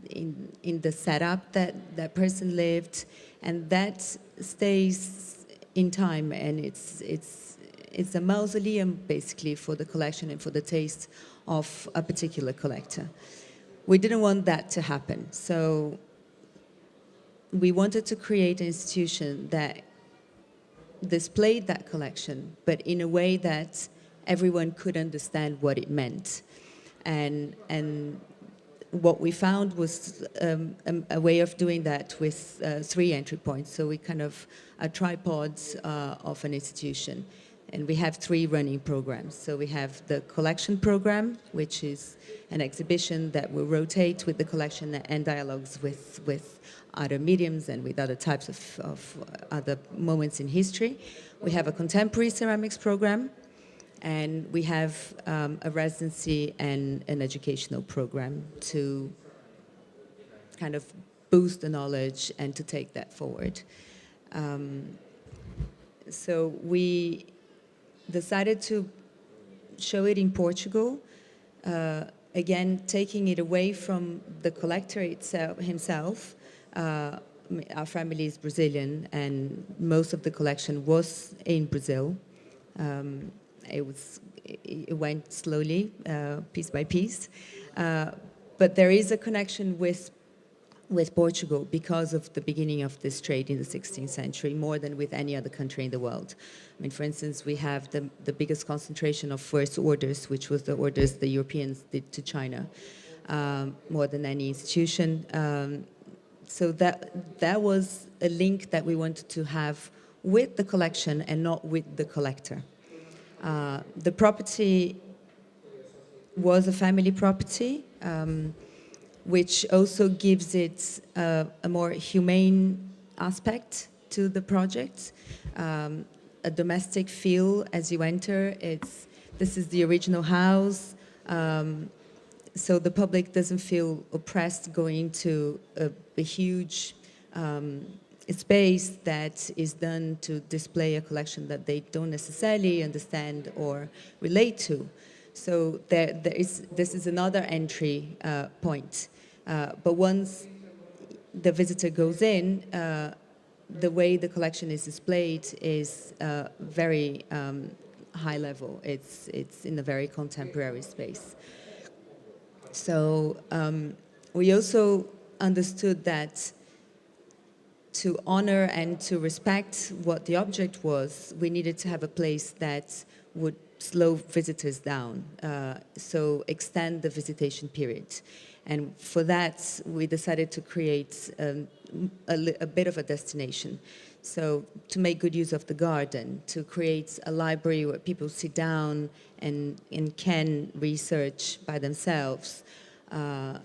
in the setup that that person lived, and that stays in time, and it's a mausoleum basically for the collection and for the taste of a particular collector. We didn't want that to happen, so we wanted to create an institution that displayed that collection, but in a way that everyone could understand what it meant. And what we found was a way of doing that with 3 entry points. So we kind of are tripods of an institution. And we have 3 running programs. So we have the collection program, which is an exhibition that will rotate with the collection and dialogues with other mediums and with other types of other moments in history. We have a contemporary ceramics program, and we have a residency and an educational program to kind of boost the knowledge and to take that forward. So we decided to show it in Portugal, again, taking it away from the collector himself. Our family is Brazilian, and most of the collection was in Brazil. It went slowly, piece by piece. But there is a connection with Portugal because of the beginning of this trade in the 16th century, more than with any other country in the world. I mean, for instance, we have the biggest concentration of first orders, which was the orders the Europeans did to China, more than any institution. So that was a link that we wanted to have with the collection and not with the collector. The property was a family property, which also gives it a more humane aspect to the project, a domestic feel as you enter. This is the original house, so the public doesn't feel oppressed going to a huge space that is done to display a collection that they don't necessarily understand or relate to. So this is another entry point. But once the visitor goes in, the way the collection is displayed is very high level. It's in a very contemporary space. So we also understood that to honor and to respect what the object was, we needed to have a place that would slow visitors down, so extend the visitation period. And for that, we decided to create a bit of a destination. So to make good use of the garden, to create a library where people sit down and can research by themselves, a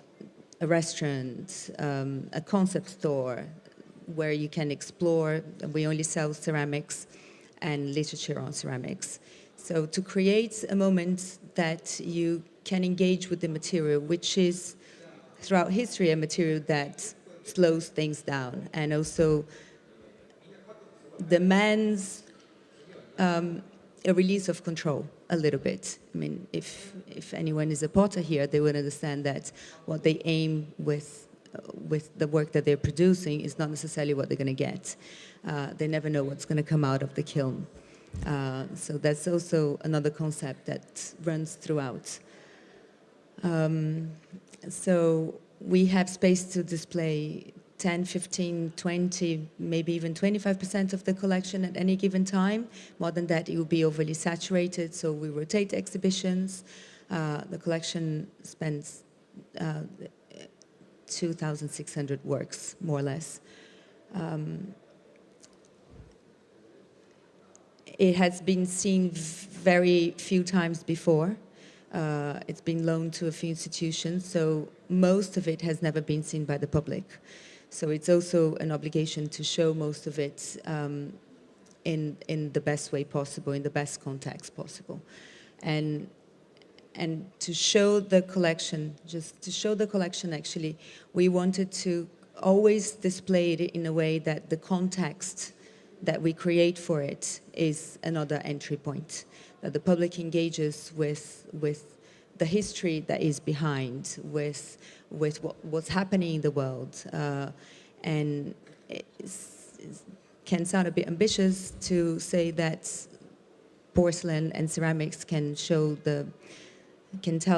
restaurant, a concept store where you can explore. We only sell ceramics and literature on ceramics. So to create a moment that you can engage with the material, which is throughout history a material that slows things down and also demands a release of control a little bit. I mean, if anyone is a potter here, they would understand that what they aim with the work that they're producing is not necessarily what they're going to get. They never know what's going to come out of the kiln. So that's also another concept that runs throughout. So we have space to display 10, 15, 20, maybe even 25% of the collection at any given time. More than that, it will be overly saturated, so we rotate exhibitions. The collection spends 2,600 works, more or less. It has been seen very few times before. It's been loaned to a few institutions, so most of it has never been seen by the public. So it's also an obligation to show most of it in the best way possible, in the best context possible. And and to show the collection, just to show the collection actually, we wanted to always display it in a way that the context that we create for it is another entry point, that the public engages with the history that is behind, with what's happening in the world. And it can sound a bit ambitious to say that porcelain and ceramics can tell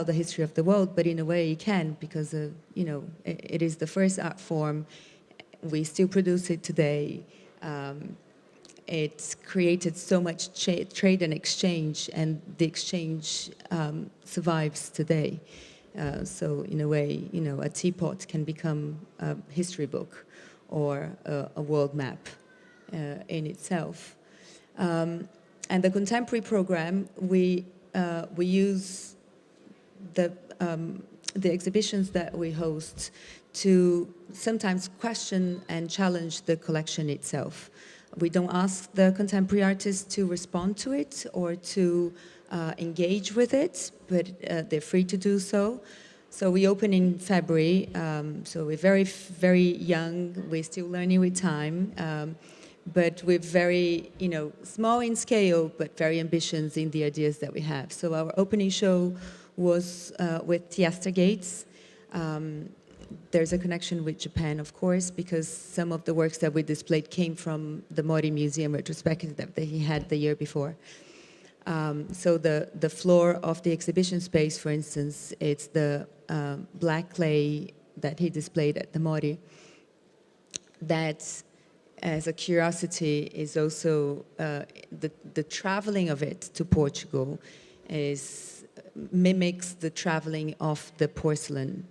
the history of the world, but in a way it can, because it is the first art form. We still produce it today. It's created so much trade and exchange, and the exchange survives today. So in a way, a teapot can become a history book or a world map in itself. And the contemporary program, we use the exhibitions that we host to sometimes question and challenge the collection itself. We don't ask the contemporary artists to respond to it or to engage with it, but they're free to do so. So we open in February, so we're very, very young, we're still learning with time, but we're very, small in scale, but very ambitious in the ideas that we have. So our opening show was with Theaster Gates. There's a connection with Japan, of course, because some of the works that we displayed came from the Mori Museum retrospective that he had the year before. So the floor of the exhibition space, for instance, it's the black clay that he displayed at the Mori. That, as a curiosity, is also the traveling of it to Portugal mimics the traveling of the porcelain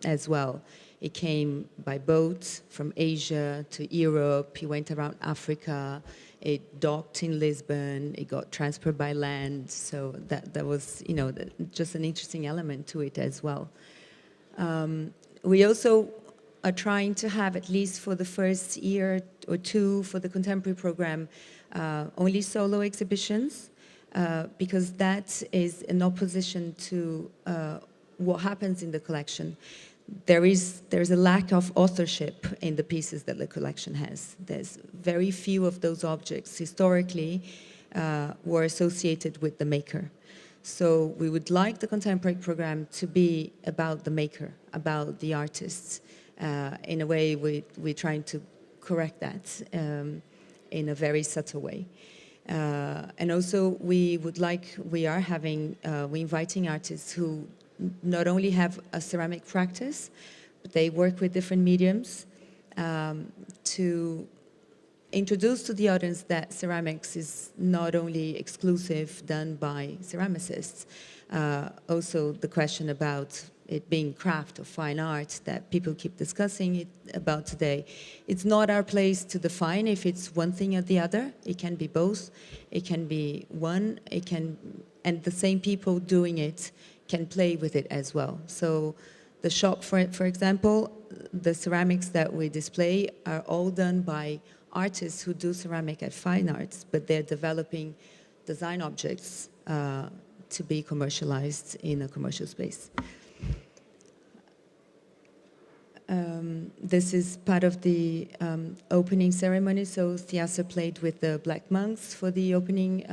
as well. It came by boat from Asia to Europe. He went around Africa. It docked in Lisbon. It got transported by land. So that was, just an interesting element to it as well. We also are trying to have, at least for the first year or two for the contemporary program, only solo exhibitions, because that is in opposition to what happens in the collection. There's a lack of authorship in the pieces that the collection has. There's very few of those objects historically were associated with the maker. So we would like the contemporary program to be about the maker, about the artists. In a way, we're trying to correct that in a very subtle way. And also we're inviting artists who not only have a ceramic practice, but they work with different mediums to introduce to the audience that ceramics is not only exclusive done by ceramicists. Also the question about it being craft or fine art that people keep discussing about today. It's not our place to define if it's one thing or the other. It can be both. It can be one. And the same people doing it can play with it as well. So the shop, for example, the ceramics that we display are all done by artists who do ceramic at fine arts, but they're developing design objects to be commercialized in a commercial space. This is part of the opening ceremony. So Theaster played with the Black Monks for the opening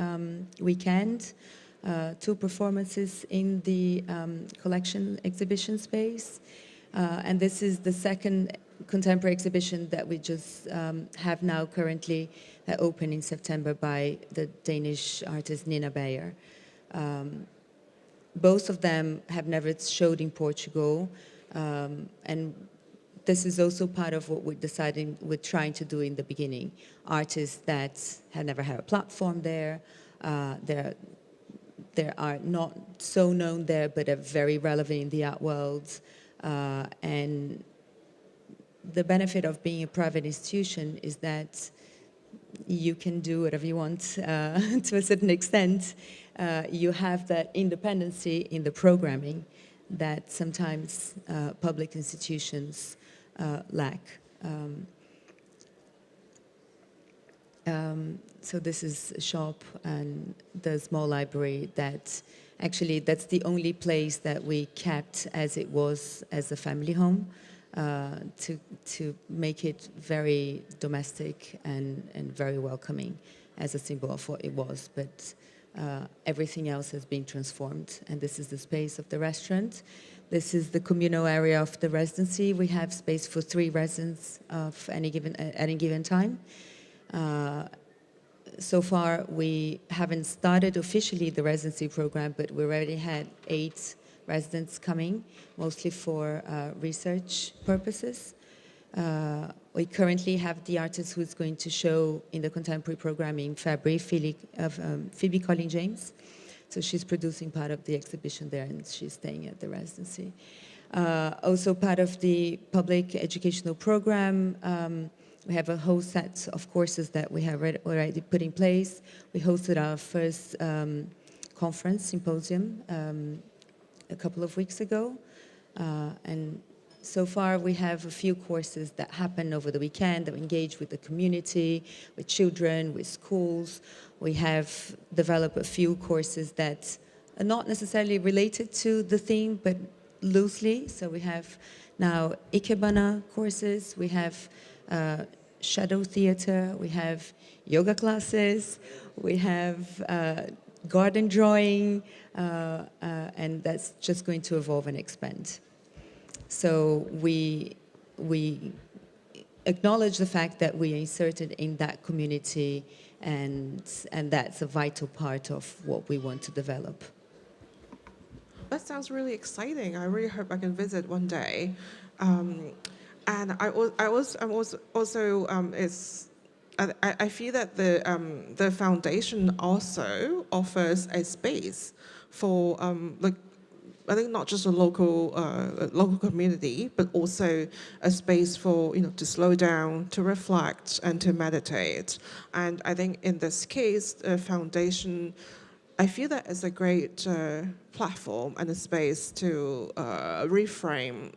weekend. 2 performances in the collection exhibition space. And this is the second contemporary exhibition that we just have now currently that opened in September by the Danish artist Nina Berger. Both of them have never showed in Portugal. And this is also part of what we're trying to do in the beginning. Artists that have never had a platform there. They are not so known there, but are very relevant in the art world. And the benefit of being a private institution is that you can do whatever you want to a certain extent. You have that independency in the programming that sometimes public institutions lack. So this is a shop and the small library that Actually, that's the only place that we kept as it was as a family home, to make it very domestic and very welcoming as a symbol of what it was. But everything else has been transformed, and this is the space of the restaurant. This is the communal area of the residency. We have space for 3 residents at any given time. So far, we haven't started officially the residency program, but we already had 8 residents coming, mostly for research purposes. We currently have the artist who's going to show in the contemporary programming in February, Phoebe Collins-James. So she's producing part of the exhibition there, and she's staying at the residency. Also part of the public educational program, we have a whole set of courses that we have already put in place. We hosted our first conference, symposium, a couple of weeks ago. And so far we have a few courses that happen over the weekend that engage with the community, with children, with schools. We have developed a few courses that are not necessarily related to the theme, but loosely. So we have now Ikebana courses, we have shadow theater, we have yoga classes, we have garden drawing, and that's just going to evolve and expand. So we acknowledge the fact that we are inserted in that community, and that's a vital part of what we want to develop. That sounds really exciting. I really hope I can visit one day. And I feel that the foundation also offers a space for I think not just a local community, but also a space for to slow down, to reflect, and to meditate. And I think in this case, the foundation, I feel that is a great platform and a space to reframe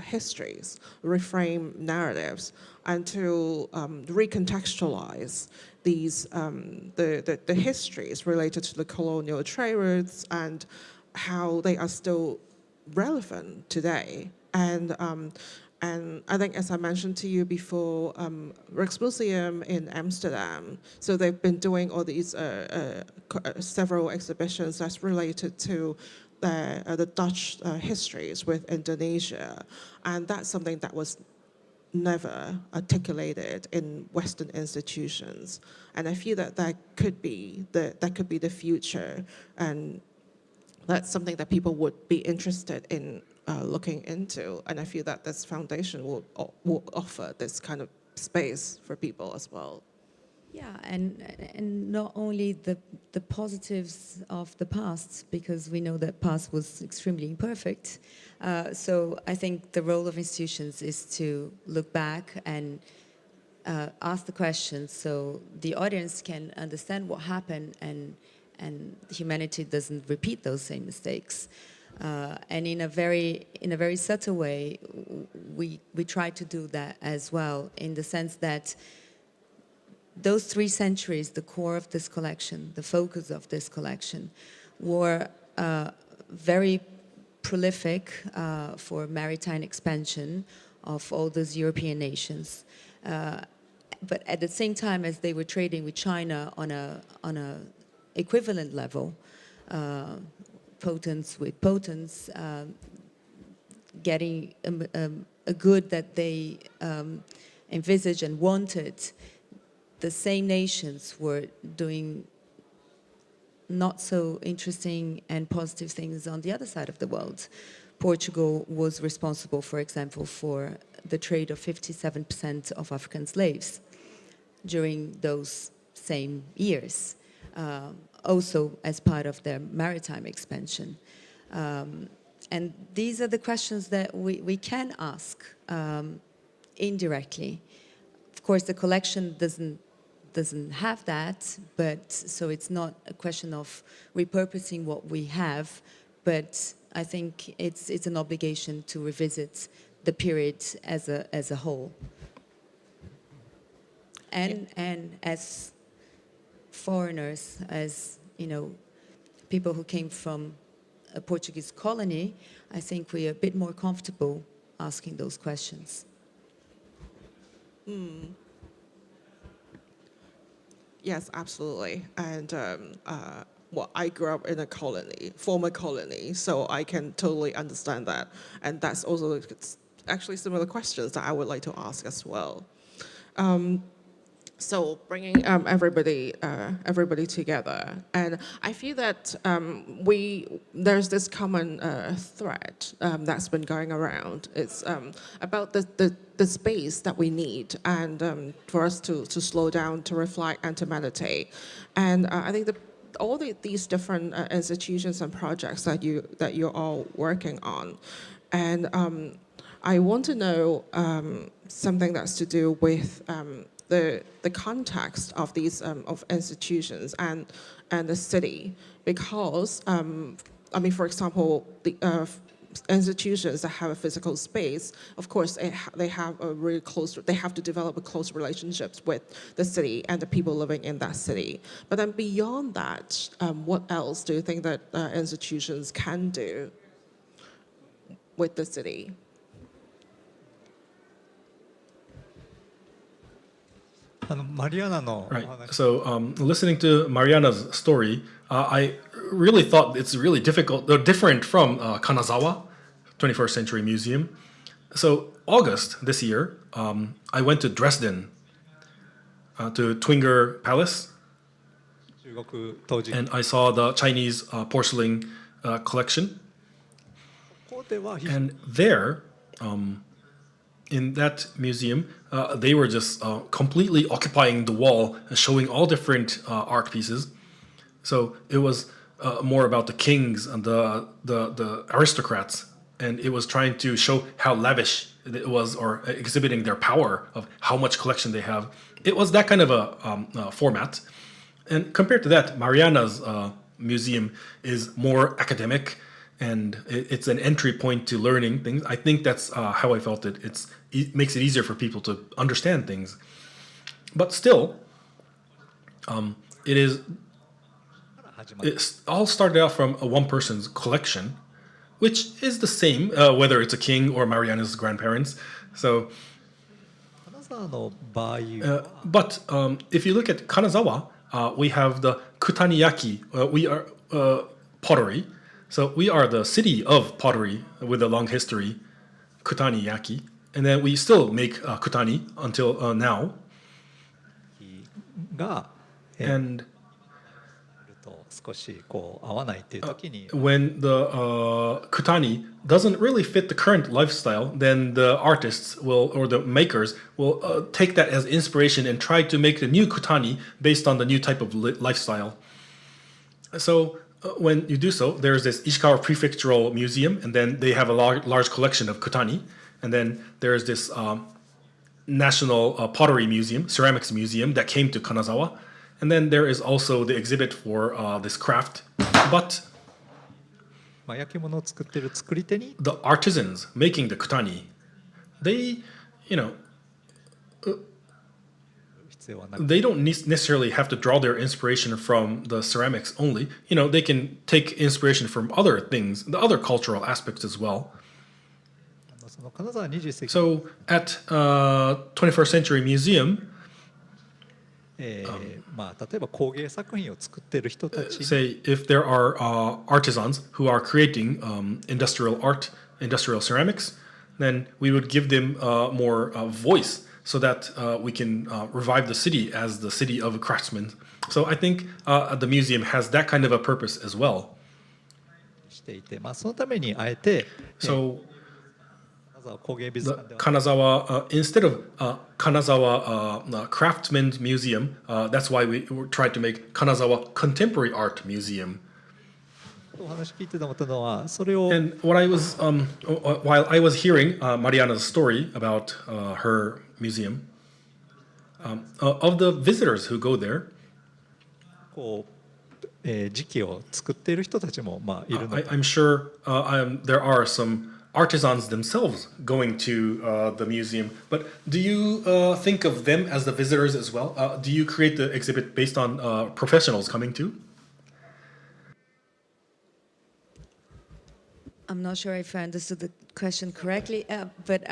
histories, reframe narratives, and to recontextualize these the histories related to the colonial trade routes and how they are still relevant today. And I think, as I mentioned to you before, Rijksmuseum in Amsterdam, so they've been doing all these several exhibitions that's related to the Dutch histories with Indonesia, and that's something that was never articulated in Western institutions. And I feel that that could be the future, and that's something that people would be interested in looking into. And I feel that this foundation will offer this kind of space for people as well. Yeah, and not only the positives of the past, because we know that past was extremely imperfect. So I think the role of institutions is to look back and ask the questions so the audience can understand what happened and humanity doesn't repeat those same mistakes. And in a very subtle way, we try to do that as well, in the sense that those 3 centuries, the core of this collection, the focus of this collection, were very prolific for maritime expansion of all those European nations. But at the same time as they were trading with China on a equivalent level, potents with potents, getting a good that they envisaged and wanted, the same nations were doing not so interesting and positive things on the other side of the world. Portugal was responsible, for example, for the trade of 57% of African slaves during those same years, also as part of their maritime expansion. And these are the questions that we can ask indirectly. Of course, the collection doesn't have that, but so it's not a question of repurposing what we have, but I think it's an obligation to revisit the period as a whole. And as foreigners, as people who came from a Portuguese colony, I think we are a bit more comfortable asking those questions. Yes, absolutely. And well, I grew up in a colony, former colony, so I can totally understand that. And that's also actually similar questions that I would like to ask as well. So bringing everybody together, and I feel that there's this common thread that's been going around. It's about the space that we need, and for us to slow down, to reflect, and to meditate. And I think all these different institutions and projects that you're all working on, and I want to know something that's to do with the context of these of institutions and the city, because I mean, for example, the institutions that have a physical space, of course, they have a really close. They have to develop a close relationships with the city and the people living in that city. But then beyond that, what else do you think that institutions can do with the city? Right. So listening to Mariana's story, I really thought it's really different from Kanazawa, 21st Century Museum. So August this year, I went to Dresden, to Twinger Palace, and I saw the Chinese porcelain collection. And there, in that museum, they were just completely occupying the wall and showing all different art pieces. So it was more about the kings and the aristocrats, and it was trying to show how lavish it was, or exhibiting their power of how much collection they have. It was that kind of a format. And compared to that, Mariana's museum is more academic, and it's an entry point to learning things. I think that's how I felt it. It makes it easier for people to understand things. But still, it all started out from a one person's collection, which is the same, whether it's a king or Mariana's grandparents. So, but if you look at Kanazawa, we have the Kutaniyaki. We are pottery. So we are the city of pottery with a long history, Kutaniyaki. And then we still make kutani until now. And when the kutani doesn't really fit the current lifestyle, then the artists or the makers will take that as inspiration and try to make the new kutani based on the new type of lifestyle. So when you do so, there's this Ishikawa Prefectural Museum, and then they have a large collection of kutani. And then there's this National Pottery Museum, Ceramics Museum, that came to Kanazawa. And then there is also the exhibit for this craft. But the artisans making the kutani, they, they don't necessarily have to draw their inspiration from the ceramics only. They can take inspiration from other things, the other cultural aspects as well. So at 21st Century Museum, say if there are artisans who are creating industrial art, industrial ceramics, then we would give them more voice so that we can revive the city as the city of craftsmen. So I think the museum has that kind of a purpose as well. So the Kanazawa, instead of Kanazawa Craftsmen's Museum, that's why we tried to make Kanazawa Contemporary Art Museum. And what I was, while I was hearing Mariana's story about her museum, of the visitors who go there, I'm sure there are some artisans themselves going to the museum. But do you think of them as the visitors as well? Do you create the exhibit based on professionals coming too? I'm not sure if I understood the question correctly, but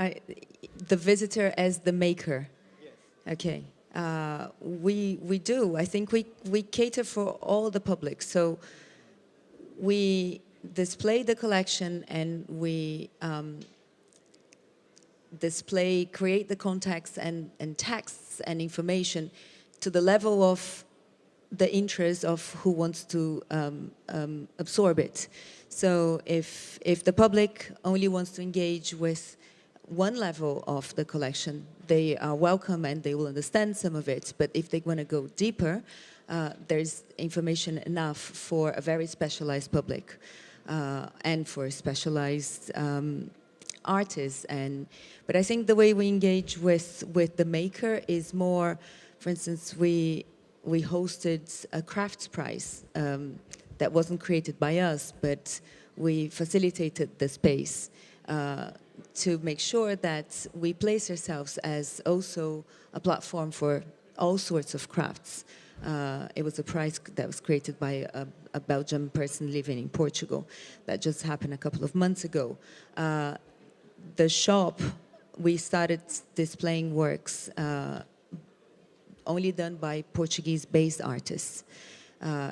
the visitor as the maker. Yes. Okay. We do. I think we cater for all the public. So we display the collection and we create the context and texts and information to the level of the interest of who wants to absorb it. So if the public only wants to engage with one level of the collection, they are welcome and they will understand some of it. But if they want to go deeper, there's information enough for a very specialized public and for specialized artists. But I think the way we engage with the maker is more, for instance, we hosted a crafts prize that wasn't created by us, but we facilitated the space to make sure that we place ourselves as also a platform for all sorts of crafts. It was a prize that was created by a Belgian person living in Portugal. That just happened a couple of months ago. The shop, we started displaying works only done by Portuguese-based artists.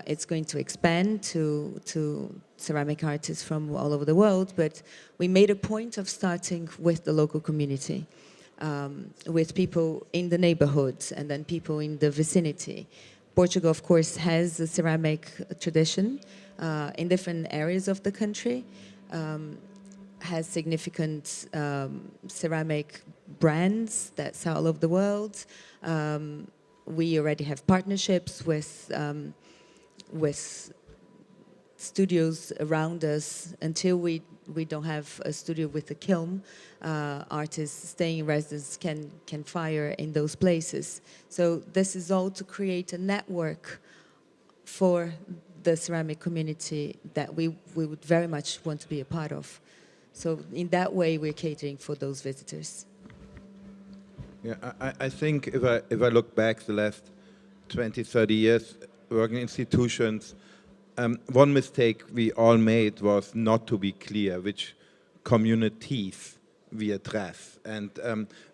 It's going to expand to ceramic artists from all over the world, but we made a point of starting with the local community, with people in the neighborhoods and then people in the vicinity. Portugal, of course, has a ceramic tradition in different areas of the country, has significant ceramic brands that sell all over the world. We already have partnerships with studios around us. Until we don't have a studio with a kiln, artists staying in residence can fire in those places. So this is all to create a network for the ceramic community that we would very much want to be a part of. So in that way, we're catering for those visitors. Yeah, I think if I look back the last 20, 30 years working in institutions, one mistake we all made was not to be clear which communities we address. And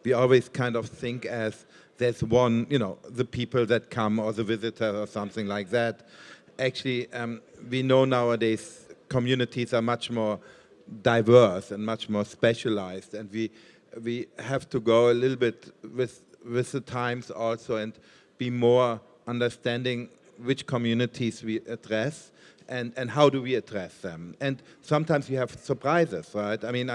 we always kind of think as there's one, the people that come or the visitor or something like that. Actually, we know nowadays communities are much more diverse and much more specialized, and we have to go a little bit with the times also and be more understanding which communities we address and how do we address them. And sometimes we have surprises, right? I mean,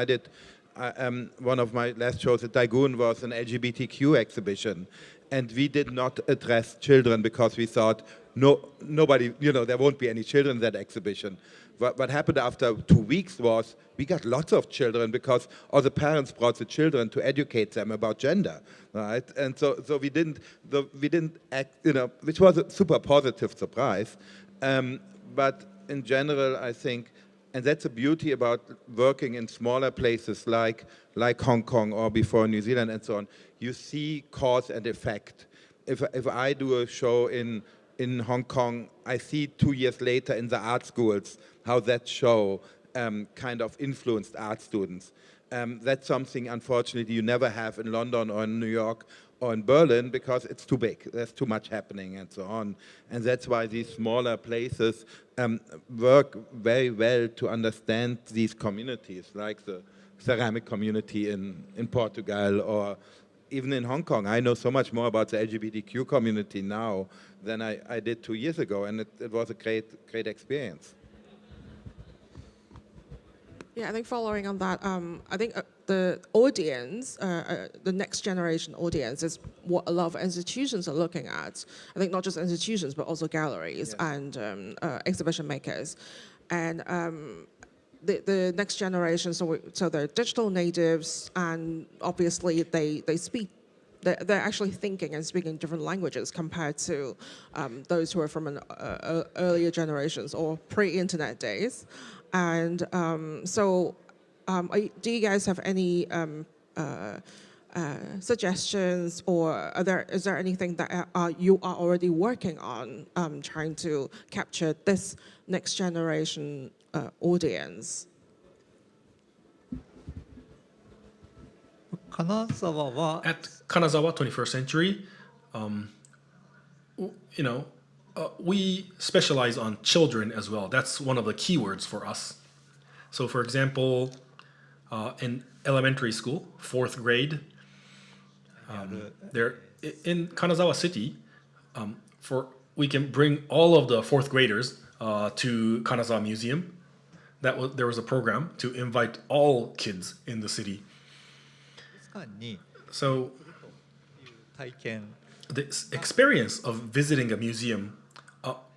one of my last shows at Daegun was an LGBTQ exhibition, and we did not address children because we thought nobody, there won't be any children in that exhibition. What happened after 2 weeks was we got lots of children because all the parents brought the children to educate them about gender, right? And so we didn't act, which was a super positive surprise. But in general, I think, and that's the beauty about working in smaller places like Hong Kong or before New Zealand and so on. You see cause and effect. If I do a show in Hong Kong, I see 2 years later in the art schools how that show kind of influenced art students. That's something, unfortunately, you never have in London or in New York or in Berlin because it's too big. There's too much happening and so on. And that's why these smaller places work very well to understand these communities, like the ceramic community in Portugal or even in Hong Kong. I know so much more about the LGBTQ community now than I did 2 years ago, and it was a great experience. Yeah, I think following on that, I think the audience, the next generation audience is what a lot of institutions are looking at. I think not just institutions, but also galleries and exhibition makers. And the next generation, so they're digital natives, and obviously they speak, they're actually thinking and speaking different languages compared to those who are from an earlier generations or pre-internet days. And do you guys have any suggestions, or is there anything that you are already working on trying to capture this next generation audience? 金沢は At Kanazawa 21st Century, we specialize on children as well. That's one of the keywords for us. So, for example, in elementary school, 4th grade, there in Kanazawa City, we can bring all of the 4th graders to Kanazawa Museum. There was a program to invite all kids in the city. 間に So 体験 the experience of visiting a museum,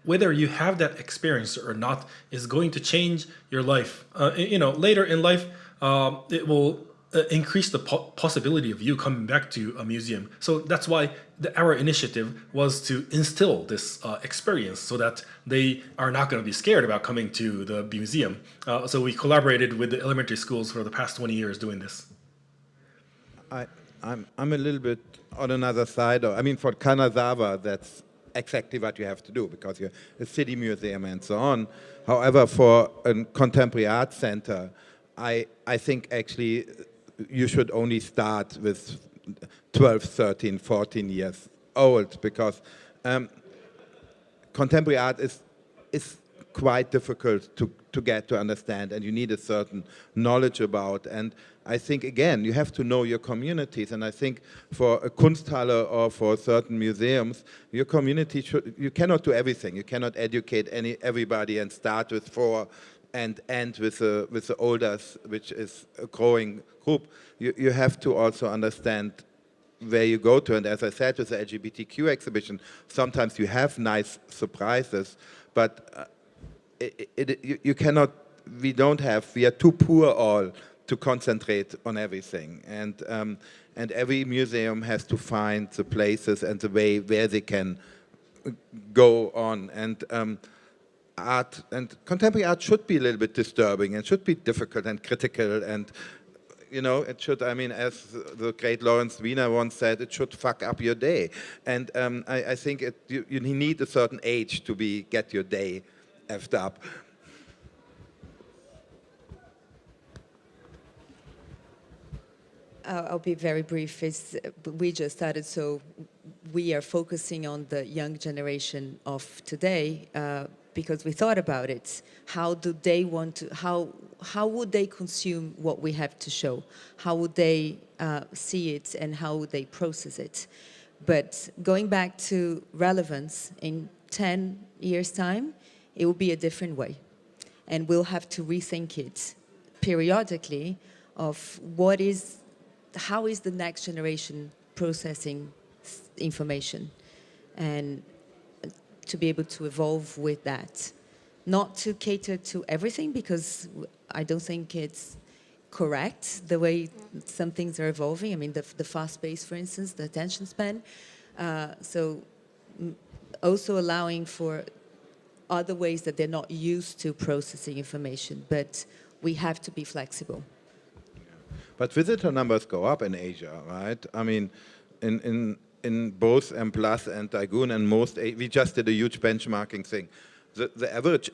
whether you have that experience or not, is going to change your life. Later in life, it will increase the possibility of you coming back to a museum. So that's why our initiative was to instill this experience so that they are not going to be scared about coming to the museum. So we collaborated with the elementary schools for the past 20 years doing this. I'm a little bit on another side. I mean, for Kanazawa, that's exactly what you have to do because you're a city museum and so on. However, for a contemporary art center, I think actually you should only start with 12, 13, 14 years old because contemporary art is quite difficult to get to understand, and you need a certain knowledge about. And I think, again, you have to know your communities. And I think for a Kunsthalle or for certain museums, your community you cannot do everything. You cannot educate everybody and start with 4 and end with the oldest, which is a growing group. You have to also understand where you go to. And as I said, with the LGBTQ exhibition, sometimes you have nice surprises, but you cannot, we are too poor all to concentrate on everything. And every museum has to find the places and the way where they can go on. And art and contemporary art should be a little bit disturbing and should be difficult and critical, and it should, I mean, as the great Lawrence Wiener once said, it should fuck up your day. And I think you need a certain age to get your day effed up. I'll be very brief. We just started, so we are focusing on the young generation of today because we thought about it. How do they want to? How would they consume what we have to show? How would they see it, and how would they process it? But going back to relevance, in 10 years' time, it will be a different way, and we'll have to rethink it periodically of how is the next generation processing information, and to be able to evolve with that. Not to cater to everything, because I don't think it's correct the way some things are evolving. I mean, the fast pace, for instance, the attention span. So also allowing for other ways that they're not used to processing information, but we have to be flexible. But visitor numbers go up in Asia, right? I mean, in both M Plus and Daegun and we just did a huge benchmarking thing. The average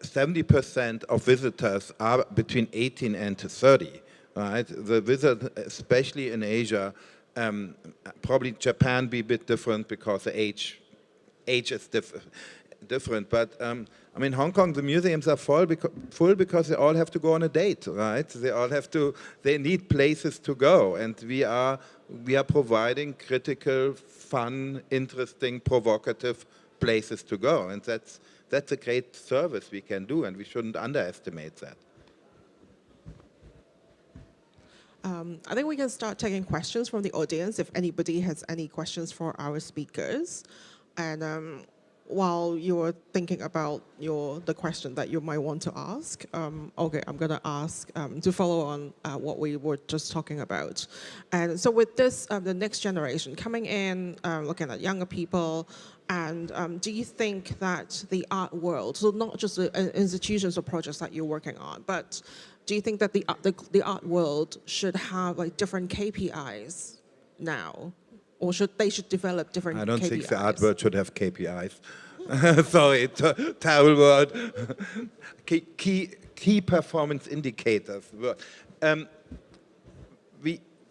70% of visitors are between 18 and 30, right? The visit, especially in Asia, probably Japan be a bit different because the age is different. But I mean, Hong Kong, the museums are full because they all have to go on a date, right? They need places to go, and we are providing critical, fun, interesting, provocative places to go, and that's a great service we can do, and we shouldn't underestimate that. I think we can start taking questions from the audience if anybody has any questions for our speakers. And while you're thinking about the question that you might want to ask, okay, I'm going to ask to follow on what we were just talking about. And so with this, the next generation coming in, looking at younger people, and do you think that the art world, so not just the institutions or projects that you're working on, but do you think that the art world should have like different KPIs now? Or they should develop different KPIs? I don't think the art world should have KPIs. Sorry, terrible word. Key performance indicators.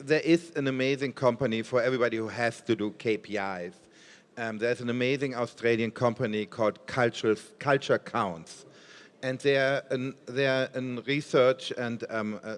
there is an amazing company for everybody who has to do KPIs. There's an amazing Australian company called Culture Counts. And they are in research, and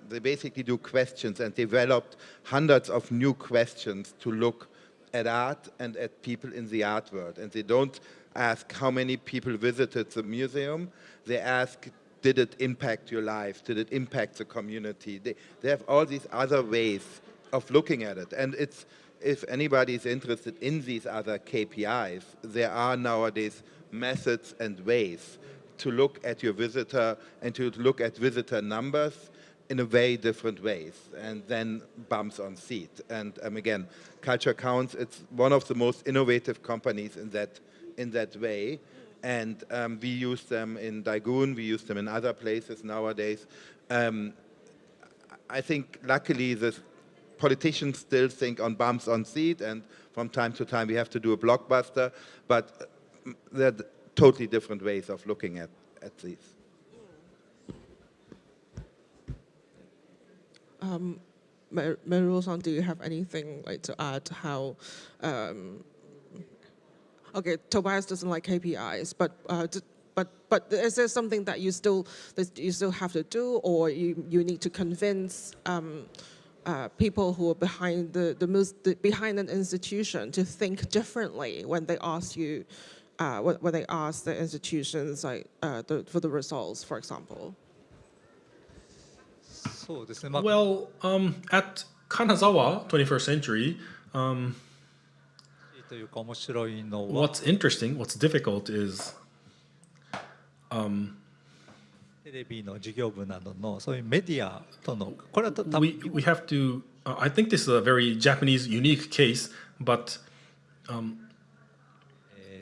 they basically do questions and developed hundreds of new questions to look at art and at people in the art world. And they don't ask how many people visited the museum. They ask, did it impact your life? Did it impact the community? They have all these other ways of looking at it. And it's, if anybody is interested in these other KPIs, there are nowadays methods and ways to look at your visitor and to look at visitor numbers in a very different ways, and then bumps on seat. And again, Culture Counts, it's one of the most innovative companies in that way. And we use them in Daegun, we use them in other places nowadays. I think luckily the politicians still think on bumps on seat, and from time to time we have to do a blockbuster, but there are totally different ways of looking at these. Meru-san, do you have anything like to add? How? Okay, Tobias doesn't like KPIs, but is there something that you still have to do, or you need to convince people who are behind behind an institution to think differently when they ask you, when they ask the institutions like for the results, for example? そうですね、まあ Well, at Kanazawa 21st Century, というか面白いのは what's interesting, what's difficult is テレビの事業部などのそういうメディアとのこれは多分 we have to, I think this is a very Japanese unique case, but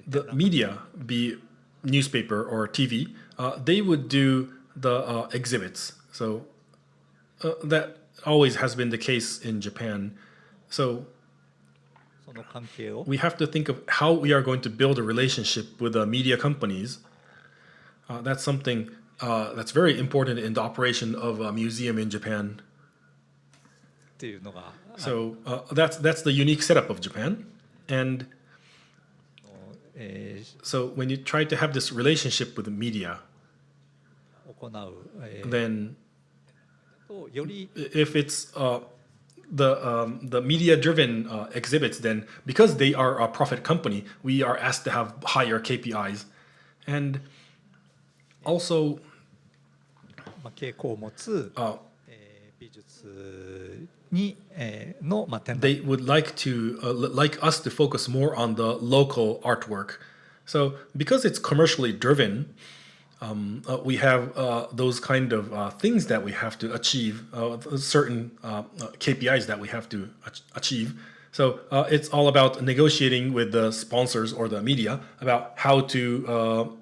the media, be it newspaper or TV, they would do the exhibits. So that always has been the case in Japan. So その関係を we have to think of how we are going to build a relationship with the media companies. That's something that's very important in the operation of a museum in Japan. っていうのが So that's the unique setup of Japan. And え so when you try to have this relationship with the media, 行う、then とより if it's the media-driven exhibits, then because they are a profit company, we are asked to have higher KPIs, and also まあ、傾向を持つ、美術に、の、まあ、展覧 they would like to like us to focus more on the local artwork. So because it's commercially driven, we have those kind of things that we have to achieve, certain KPIs that we have to achieve. So it's all about negotiating with the sponsors or the media about how to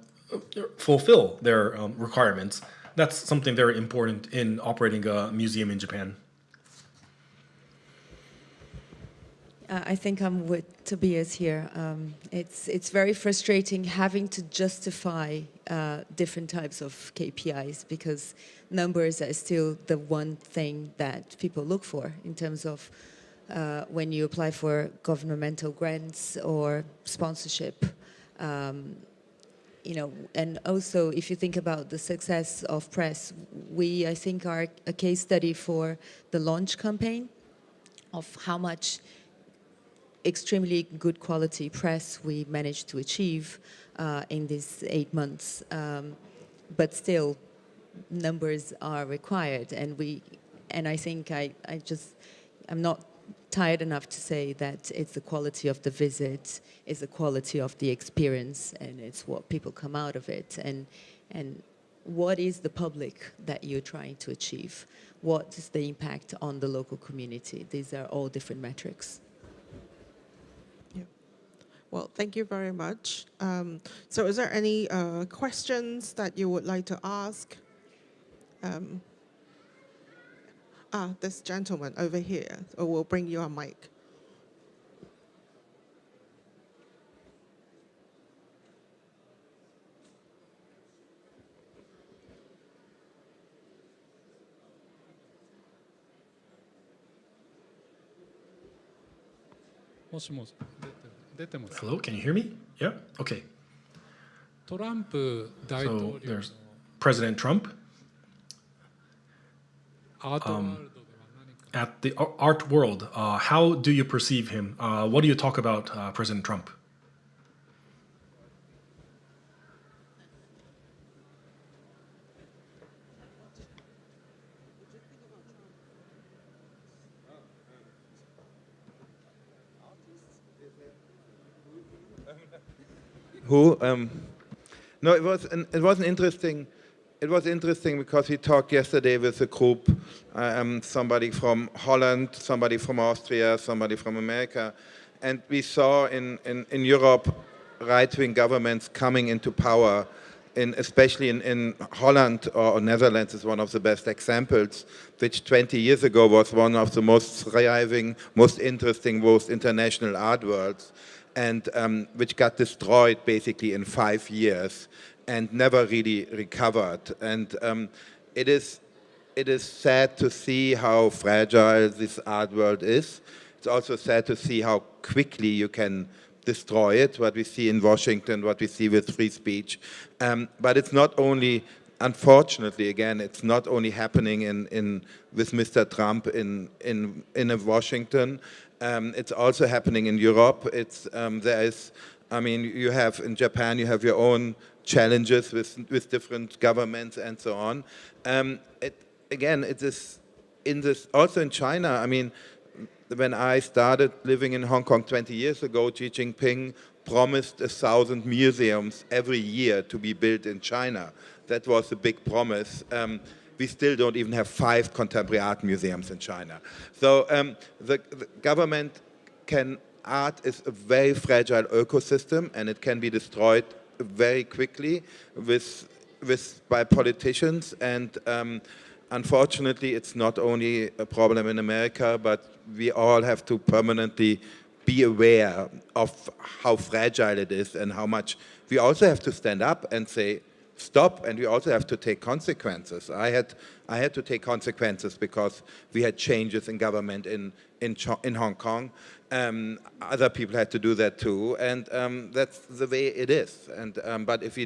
fulfill their requirements. That's something very important in operating a museum in Japan. I think I'm with Tobias here. It's very frustrating having to justify different types of KPIs because numbers are still the one thing that people look for in terms of when you apply for governmental grants or sponsorship. You know, and also if you think about the success of press, we, I think, are a case study for the launch campaign of how much extremely good quality press we managed to achieve in these 8 months. But still, numbers are required, and I think I'm not tired enough to say that it's the quality of the visit, it's the quality of the experience, and it's what people come out of it, and what is the public that you're trying to achieve? What is the impact on the local community? These are all different metrics. Well, thank you very much. So is there any questions that you would like to ask? This gentleman over here, or we'll bring you a mic. もしもし、出てます。 Hello, can you hear me? Yeah? Okay. トランプ大 So 統領の there's President Trump アートワールドでは何か at the art world. How do you perceive him? What do you talk about President Trump? Who? No, it was an interesting. It was interesting because we talked yesterday with a group, somebody from Holland, somebody from Austria, somebody from America, and we saw in Europe right-wing governments coming into power, especially in Holland or Netherlands is one of the best examples, which 20 years ago was one of the most thriving, most interesting, most international art worlds, and which got destroyed basically in 5 years and never really recovered. And it is sad to see how fragile this art world is. It's also sad to see how quickly you can destroy it, what we see in Washington, what we see with free speech. But it's not only, unfortunately, again, it's not only happening with Mr. Trump in Washington. It's also happening in Europe. You have in Japan, you have your own challenges with different governments and so on. It is also in China. I mean, when I started living in Hong Kong 20 years ago, Xi Jinping promised 1,000 museums every year to be built in China. That was a big promise. We still don't even have 5 contemporary art museums in China. So the government art is a very fragile ecosystem, and it can be destroyed very quickly by politicians. And unfortunately, it's not only a problem in America, but we all have to permanently be aware of how fragile it is and how much we also have to stand up and say, stop, and we also have to take consequences. I had to take consequences because we had changes in government in Hong Kong. Other people had to do that too, and that's the way it is. And but if we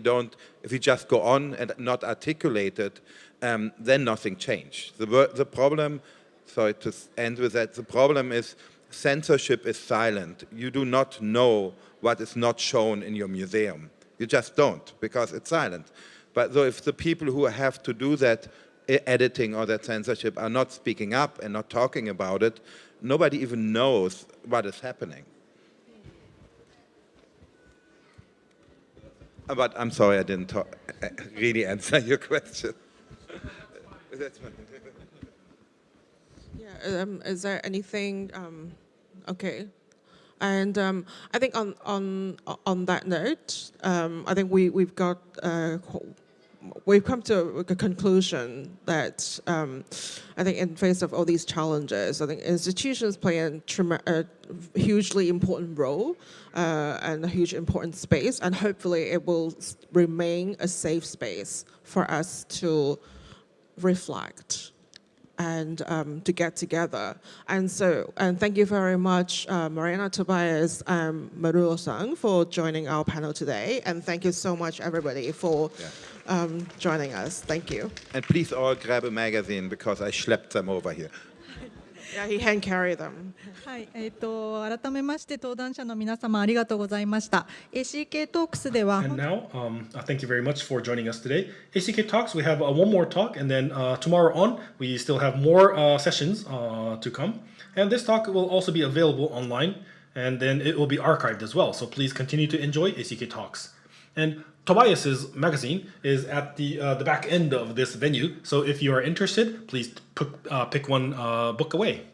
just go on and not articulate it, then nothing changed. The problem, sorry to end with that, the problem is censorship is silent. You do not know what is not shown in your museum. You just don't, because it's silent. But so if the people who have to do that editing or that censorship are not speaking up and not talking about it, nobody even knows what is happening. But I'm sorry I didn't really answer your question. That's fine. Yeah, is there anything? Okay. And I think on that note, I think we've come to a conclusion that I think in face of all these challenges, I think institutions play a hugely important role and a huge important space, and hopefully it will remain a safe space for us to reflect and to get together. And thank you very much, Mariana, Tobias, and Maruo-san for joining our panel today. And thank you so much, everybody, for joining us. Thank you. And please all grab a magazine because I schlepped them over here. Yeah, he hand carry them. はい、改めまして登壇者の皆様ありがとうございました。ACK トークスでは And now, thank you very much for joining us today. ACK Talks, we have one more talk, and then tomorrow on, we still have more sessions to come. And this talk will also be available online, and then it will be archived as well. So please continue to enjoy ACK Talks. And Tobias's magazine is at the back end of this venue. So if you are interested, please pick one book away.